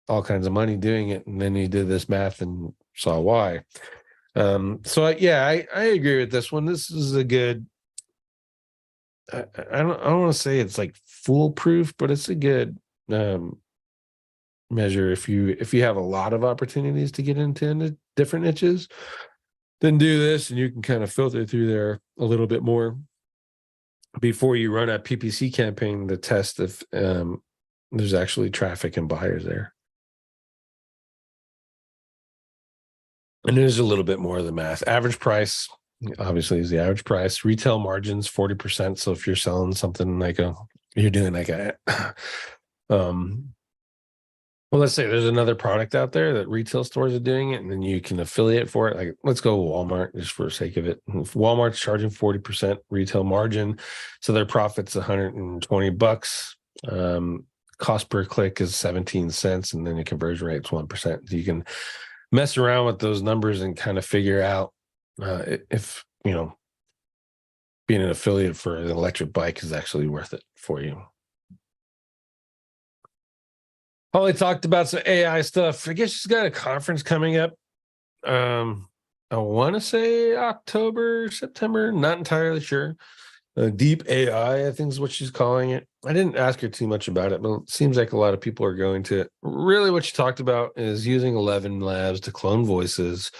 all kinds of money doing it, and then he did this math and saw why. So I agree with this one. This is a good, I don't want to say it's like foolproof, but it's a good measure. If you have a lot of opportunities to get into different niches, then do this and you can kind of filter through there a little bit more before you run a PPC campaign to test if there's actually traffic and buyers there. And there's a little bit more of the math. Average price, obviously, is the average price. Retail margins, 40%. So if you're selling something like you're doing like a, well, let's say there's another product out there that retail stores are doing it, and then you can affiliate for it. Like, let's go Walmart just for the sake of it. If Walmart's charging 40% retail margin, so their profit's $120. Cost per click is 17 cents, and then the conversion rate's 1%. So you can mess around with those numbers and kind of figure out if, being an affiliate for an electric bike is actually worth it for you. Holly talked about some AI stuff. I guess she's got a conference coming up. I want to say October, September, not entirely sure. Deep AI, I think is what she's calling it. I didn't ask her too much about it, but it seems like a lot of people are going to it. Really, what she talked about is using 11 Labs to clone voices.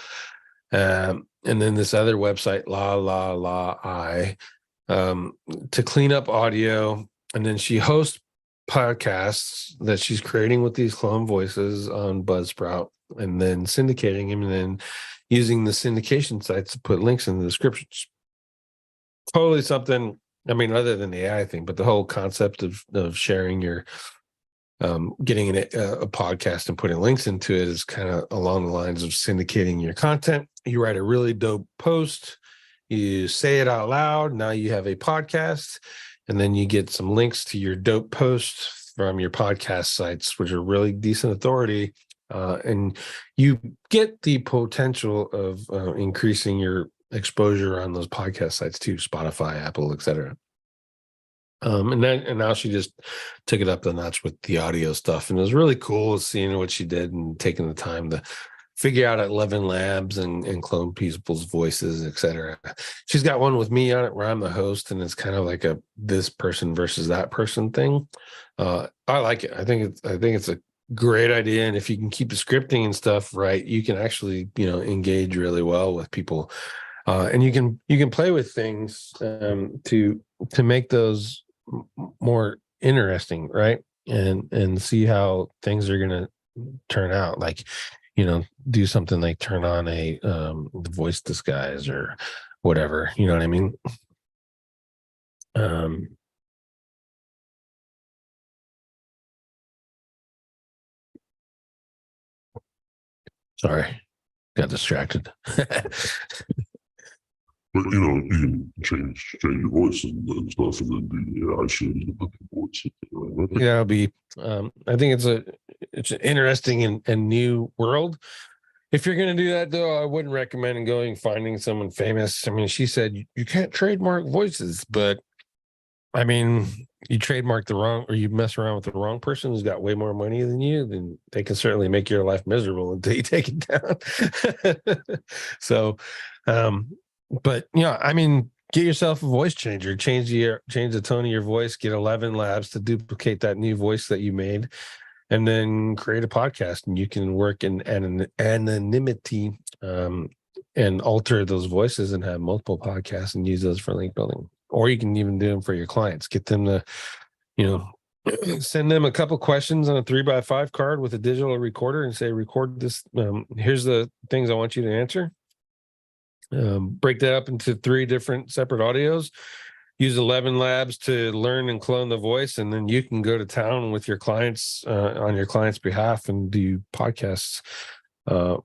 And then this other website, to clean up audio. And then she hosts podcasts that she's creating with these clone voices on Buzzsprout, and then syndicating them, and then using the syndication sites to put links in the descriptions. Totally something, other than the AI thing, but the whole concept of sharing your getting a podcast and putting links into it is kind of along the lines of syndicating your content. You write a really dope post, you say it out loud, now you have a podcast, and then you get some links to your dope post from your podcast sites, which are really decent authority, and you get the potential of increasing your exposure on those podcast sites too, Spotify, Apple, etc. And now she just took it up the notch with the audio stuff, and it was really cool seeing what she did and taking the time to figure out 11 labs and clone people's voices, etc. She's got one with me on it where I'm the host, and it's kind of like a this person versus that person thing. I like it. I think it's a great idea, and if you can keep the scripting and stuff right, you can actually engage really well with people, and you can play with things to make those more interesting, right? And see how things are going to turn out. Like, do something like turn on a voice disguise or whatever. You know what I mean? Sorry, got distracted. But you can change your voice and stuff, and then the AI shows you the voice. Yeah, it'll be. I think it's an interesting and new world. If you're going to do that, though, I wouldn't recommend finding someone famous. She said you can't trademark voices, but you trademark the wrong, or you mess around with the wrong person who's got way more money than you, then they can certainly make your life miserable until you take it down. So, but get yourself a voice changer, change the tone of your voice, get 11 labs to duplicate that new voice that you made, and then create a podcast, and you can work in anonymity and alter those voices and have multiple podcasts and use those for link building. Or you can even do them for your clients. Get them to, send them a couple questions on a 3x5 card with a digital recorder and say, record this. Here's the things I want you to answer. Break that up into 3 different separate audios. Use 11 labs to learn and clone the voice, and then you can go to town with your clients on your client's behalf and do podcasts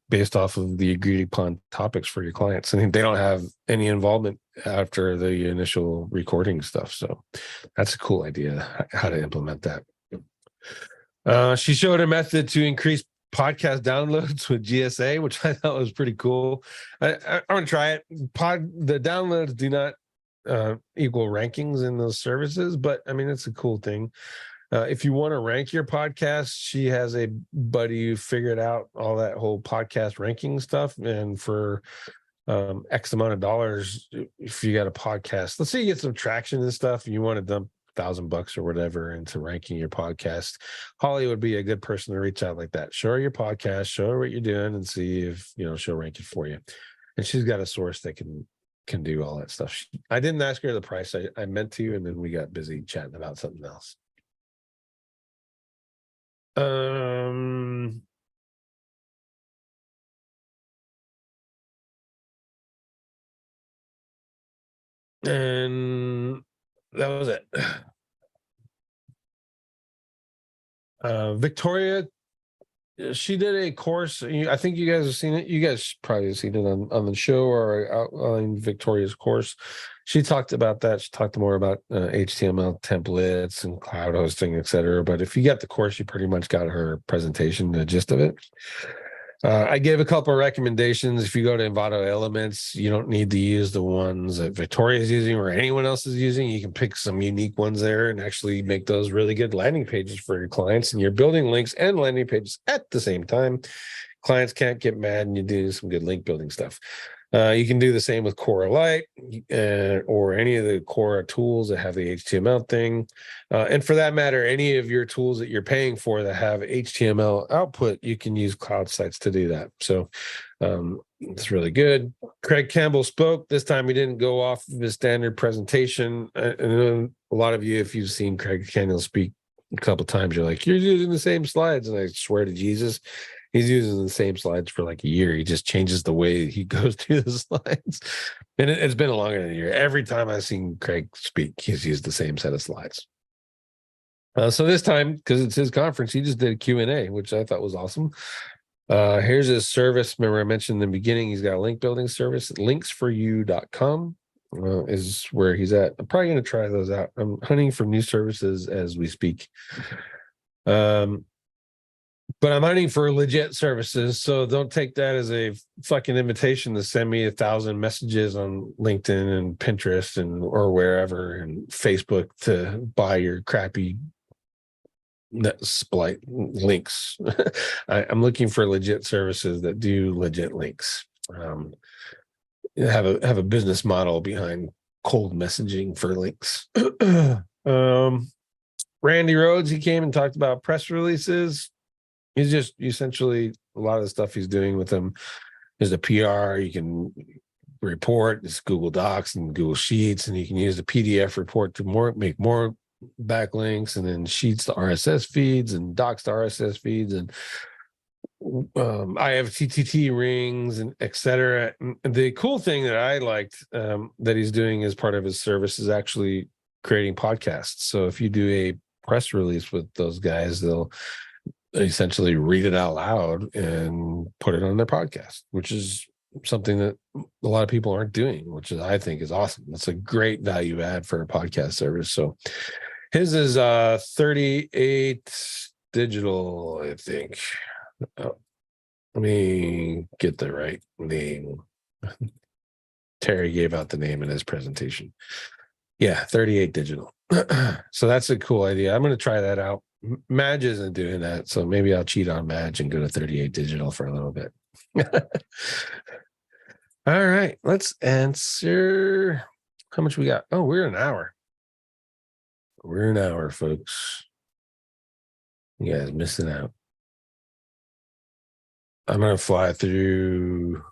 based off of the agreed upon topics for your clients. And they don't have any involvement after the initial recording stuff. So that's a cool idea, how to implement that. She showed a method to increase podcast downloads with GSA, which I thought was pretty cool. I want to try it. The downloads do not equal rankings in those services, but it's a cool thing. If you want to rank your podcast, she has a buddy who figured out all that whole podcast ranking stuff. And for X amount of dollars, if you got a podcast, let's say you get some traction and stuff, and you want to dump $1,000 or whatever into ranking your podcast, Holly would be a good person to reach out like that. Show her your podcast, show her what you're doing, and see if she'll rank it for you. And she's got a source that can do all that stuff. I didn't ask her the price. I meant to, and then we got busy chatting about something else. And that was it. Victoria, she did a course. I think you guys have seen it. You guys probably have seen it on the show or outline Victoria's course. She talked about that. She talked more about HTML templates and cloud hosting, etc. But if you got the course, you pretty much got her presentation, the gist of it. I gave a couple of recommendations. If you go to Envato Elements, you don't need to use the ones that Victoria is using or anyone else is using. You can pick some unique ones there and actually make those really good landing pages for your clients. And you're building links and landing pages at the same time. Clients can't get mad, and you do some good link building stuff. You can do the same with Quora Lite or any of the Quora tools that have the HTML thing. And for that matter, any of your tools that you're paying for that have HTML output, you can use cloud sites to do that. So it's really good. Craig Campbell spoke. This time he didn't go off of his standard presentation. And a lot of you, if you've seen Craig Campbell speak a couple of times, you're like, you're using the same slides. And I swear to Jesus, he's using the same slides for like a year. He just changes the way he goes through the slides. And it's been longer than a year. Every time I've seen Craig speak, he's used the same set of slides. So this time, because it's his conference, he just did a Q&A, which I thought was awesome. Here's his service. Remember I mentioned in the beginning, he's got a link building service. linksforyou.com is where he's at. I'm probably going to try those out. I'm hunting for new services as we speak. But I'm hunting for legit services, so don't take that as a fucking invitation to send me 1,000 messages on LinkedIn and Pinterest and or wherever and Facebook to buy your crappy split links. I'm looking for legit services that do legit links. Have a business model behind cold messaging for links. Randy Rhodes, he came and talked about press releases. He's just essentially a lot of the stuff he's doing with them is the PR. You can report, it's Google Docs and Google Sheets, and you can use the PDF report to make more backlinks, and then Sheets to RSS feeds and Docs to RSS feeds, and I have TTT rings and etc. The cool thing that I liked that he's doing as part of his service is actually creating podcasts. So if you do a press release with those guys, they'll essentially read it out loud and put it on their podcast, which is something that a lot of people aren't doing, which is, I think, is awesome. That's a great value add for a podcast service. So his is 38 digital, I think. Let me get the right name. Terry gave out the name in his presentation. Yeah, 38 digital. So that's a cool idea. I'm going to try that out. Madge isn't doing that, so maybe I'll cheat on Madge and go to 38 digital for a little bit. All right, let's answer. How much we got? Oh, we're an hour. We're an hour, folks. You guys missing out. I'm going to fly through.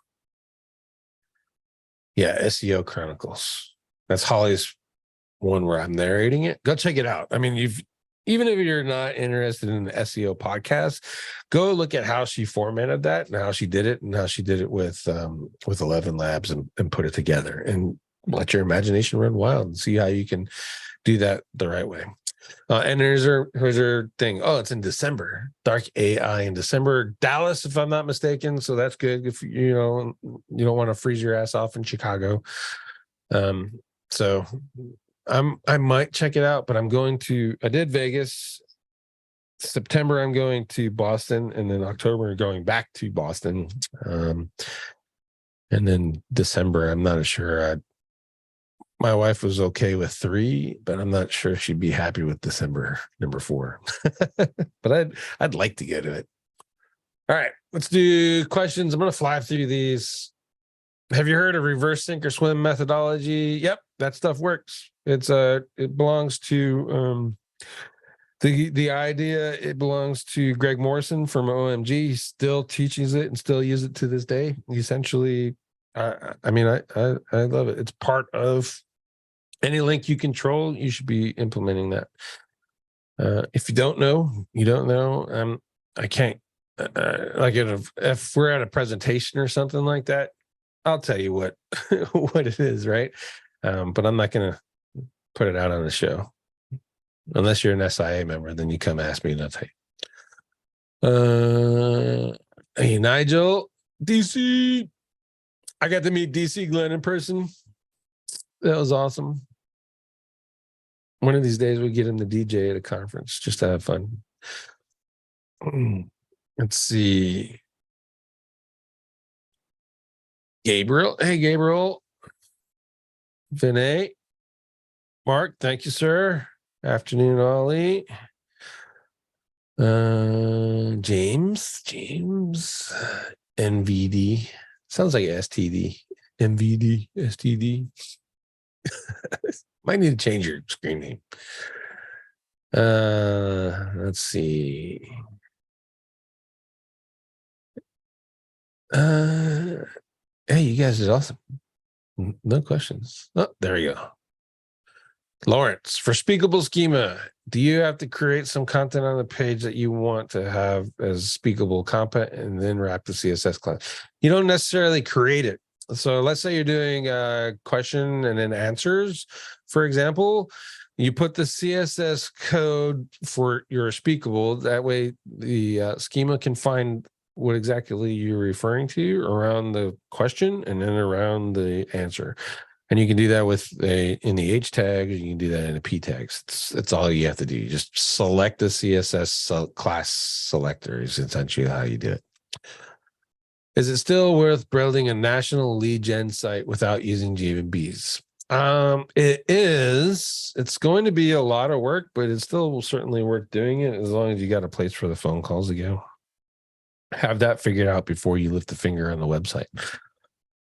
Yeah, SEO Chronicles. That's Holly's one where I'm narrating it. Go check it out. I mean, even if you're not interested in the SEO podcast, go look at how she formatted that and how she did it and how she did it with 11 Labs and put it together, and let your imagination run wild and see how you can do that the right way. And here's her thing. Oh, it's in December. Dark AI in December. Dallas, if I'm not mistaken. So that's good if you don't want to freeze your ass off in Chicago. So I might check it out, but I did Vegas. September, I'm going to Boston, and then October, going back to Boston. And then December, I'm not sure. My wife was okay with 3, but I'm not sure she'd be happy with December number 4. But I'd like to go to it. All right, let's do questions. I'm going to fly through these. Have you heard of reverse sink or swim methodology? Yep, that stuff works. It belongs to the idea. It belongs to Greg Morrison from OMG. He still teaches it and still uses it to this day. Essentially, I love it. It's part of any link you control. You should be implementing that. If you don't know, you don't know. I can't, like if we're at a presentation or something like that, I'll tell you what, what it is, right? But I'm not going to put it out on the show. Unless you're an SIA member, then you come ask me and I'll tell you. Hey, Nigel, DC. I got to meet DC Glenn in person. That was awesome. One of these days we get him to DJ at a conference just to have fun. Let's see. Gabriel. Hey, Gabriel. Vinay. Mark, thank you, sir. Afternoon, Ollie. James. NVD. Sounds like STD. MVD, STD. Might need to change your screen name. Let's see. Hey, you guys did awesome. No questions. Oh, there you go. Lawrence, for speakable schema, do you have to create some content on the page that you want to have as speakable content and then wrap the CSS class? You don't necessarily create it. So let's say you're doing a question and then answers, for example, you put the CSS code for your speakable. That way the schema can find what exactly you're referring to around the question and then around the answer. And you can do that in the H tags. You can do that in the P tags. It's all you have to do. You just select the CSS class selector is essentially how you do it. Is it still worth building a national lead gen site without using GBs? It is. It's going to be a lot of work, but it's still certainly worth doing it as long as you got a place for the phone calls to go. Have that figured out before you lift the finger on the website.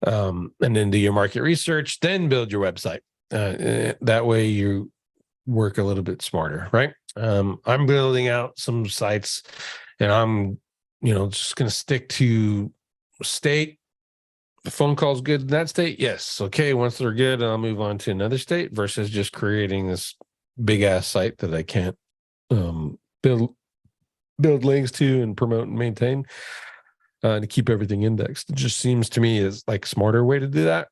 And then do your market research, then build your website. That way you work a little bit smarter, right? I'm building out some sites and I'm, just going to stick to state. The phone call's good in that state. Yes. Okay. Once they're good, I'll move on to another state versus just creating this big ass site that I can't build links to and promote and maintain. To keep everything indexed. It just seems to me is like a smarter way to do that.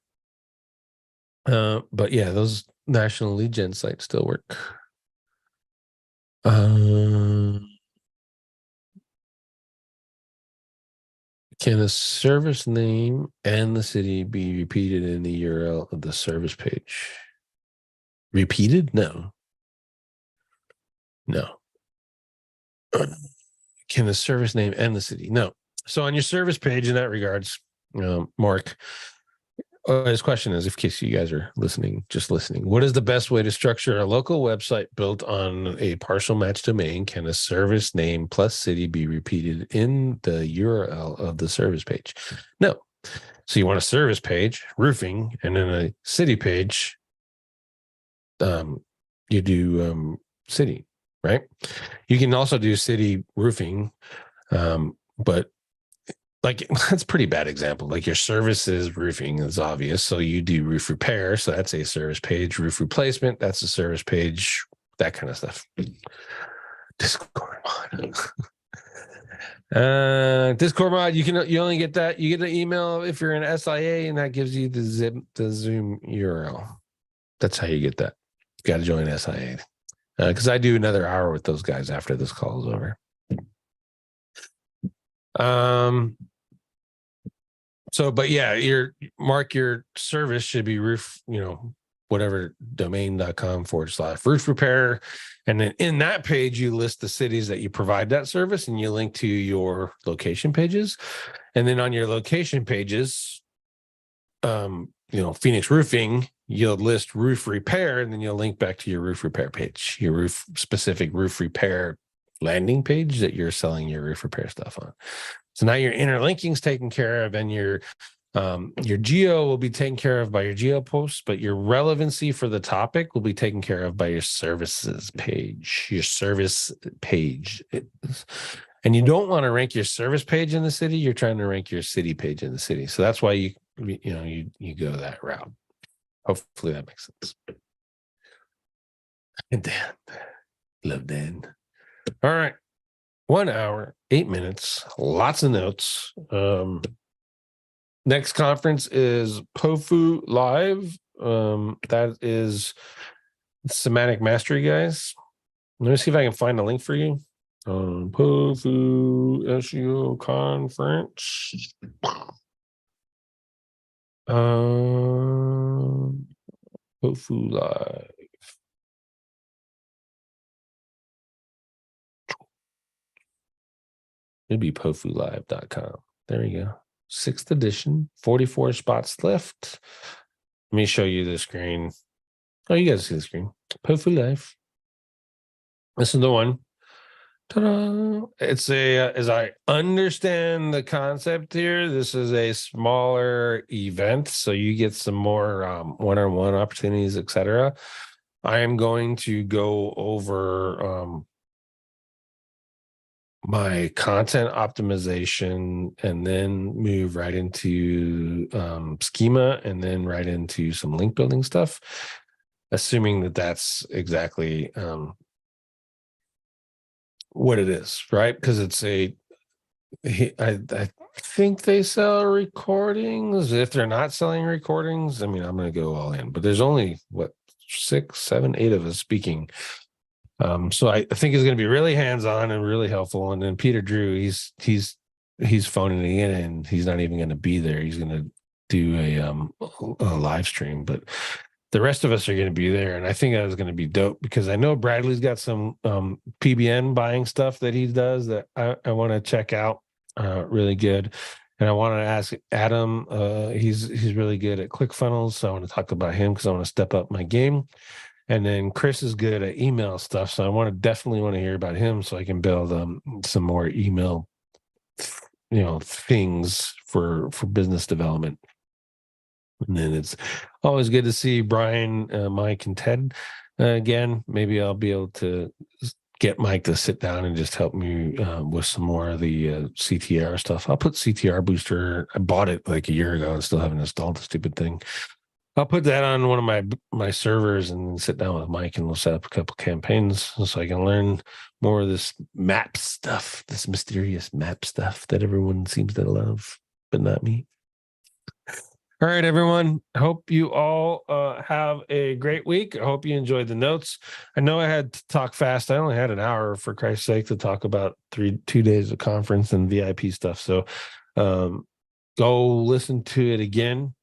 But yeah, those national lead gen sites still work. Can a service name and the city be repeated in the URL of the service page? Repeated? No. Can the service name and the city? No. So on your service page in that regards, Mark, his question is, in case you guys are just listening, what is the best way to structure a local website built on a partial match domain? Can a service name plus city be repeated in the URL of the service page? No. So you want a service page, roofing, and then a city page, you do city, right? You can also do city roofing, but like that's a pretty bad example. Like your services roofing is obvious. So you do roof repair. So that's a service page. Roof replacement, that's a service page, that kind of stuff. Discord mod. Discord mod, you only get that. You get an email if you're an SIA, and that gives you the Zoom URL. That's how you get that. You got to join SIA. Because I do another hour with those guys after this call is over. So, but yeah, your service should be roof, whatever domain.com/roof repair. And then in that page, you list the cities that you provide that service and you link to your location pages. And then on your location pages, Phoenix Roofing, you'll list roof repair, and then you'll link back to your roof repair page, your specific roof repair landing page that you're selling your roof repair stuff on. So now your interlinking is taken care of, and your geo will be taken care of by your geo posts, but your relevancy for the topic will be taken care of by your services page, your service page. And you don't want to rank your service page in the city. You're trying to rank your city page in the city. So that's why you go that route. Hopefully that makes sense. And then Love that. All right. 1 hour, 8 minutes, lots of notes. Next conference is POFU Live. That is Semantic Mastery, guys. Let me see if I can find a link for you. POFU SEO conference. POFU Live. It'd be pofulive.com. There we go. 6th edition, 44 spots left. Let me show you the screen. Oh, you guys see the screen. POFU Live. This is the one. Ta-da! It's as I understand the concept here, this is a smaller event, so you get some more one-on-one opportunities, etc. I am going to go over my content optimization and then move right into schema and then right into some link building stuff, assuming that that's exactly what it is, right? Because it's I think they sell recordings. If they're not selling recordings, I mean, I'm going to go all in, but there's only 6, 7, 8 of us speaking. So I think it's going to be really hands-on and really helpful. And then Peter Drew, he's phoning it in, and he's not even going to be there. He's going to do a live stream, but the rest of us are going to be there. And I think that is going to be dope because I know Bradley's got some PBN buying stuff that he does that I want to check out. Really good. And I want to ask Adam. He's really good at ClickFunnels, so I want to talk about him because I want to step up my game. And then Chris is good at email stuff, so I definitely want to hear about him so I can build some more email, things for business development. And then it's always good to see Brian, Mike, and Ted again. Maybe I'll be able to get Mike to sit down and just help me with some more of the CTR stuff. I'll put CTR Booster. I bought it like a year ago and still haven't installed the stupid thing. I'll put that on one of my servers and sit down with Mike and we'll set up a couple campaigns so I can learn more of this map stuff, this mysterious map stuff that everyone seems to love, but not me. All right, everyone. I hope you all have a great week. I hope you enjoyed the notes. I know I had to talk fast. I only had an hour, for Christ's sake, to talk about 2 days of conference and VIP stuff. So go listen to it again.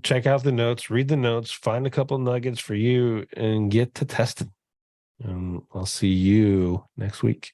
Check out the notes, read the notes, find a couple nuggets for you, and get to testing. And I'll see you next week.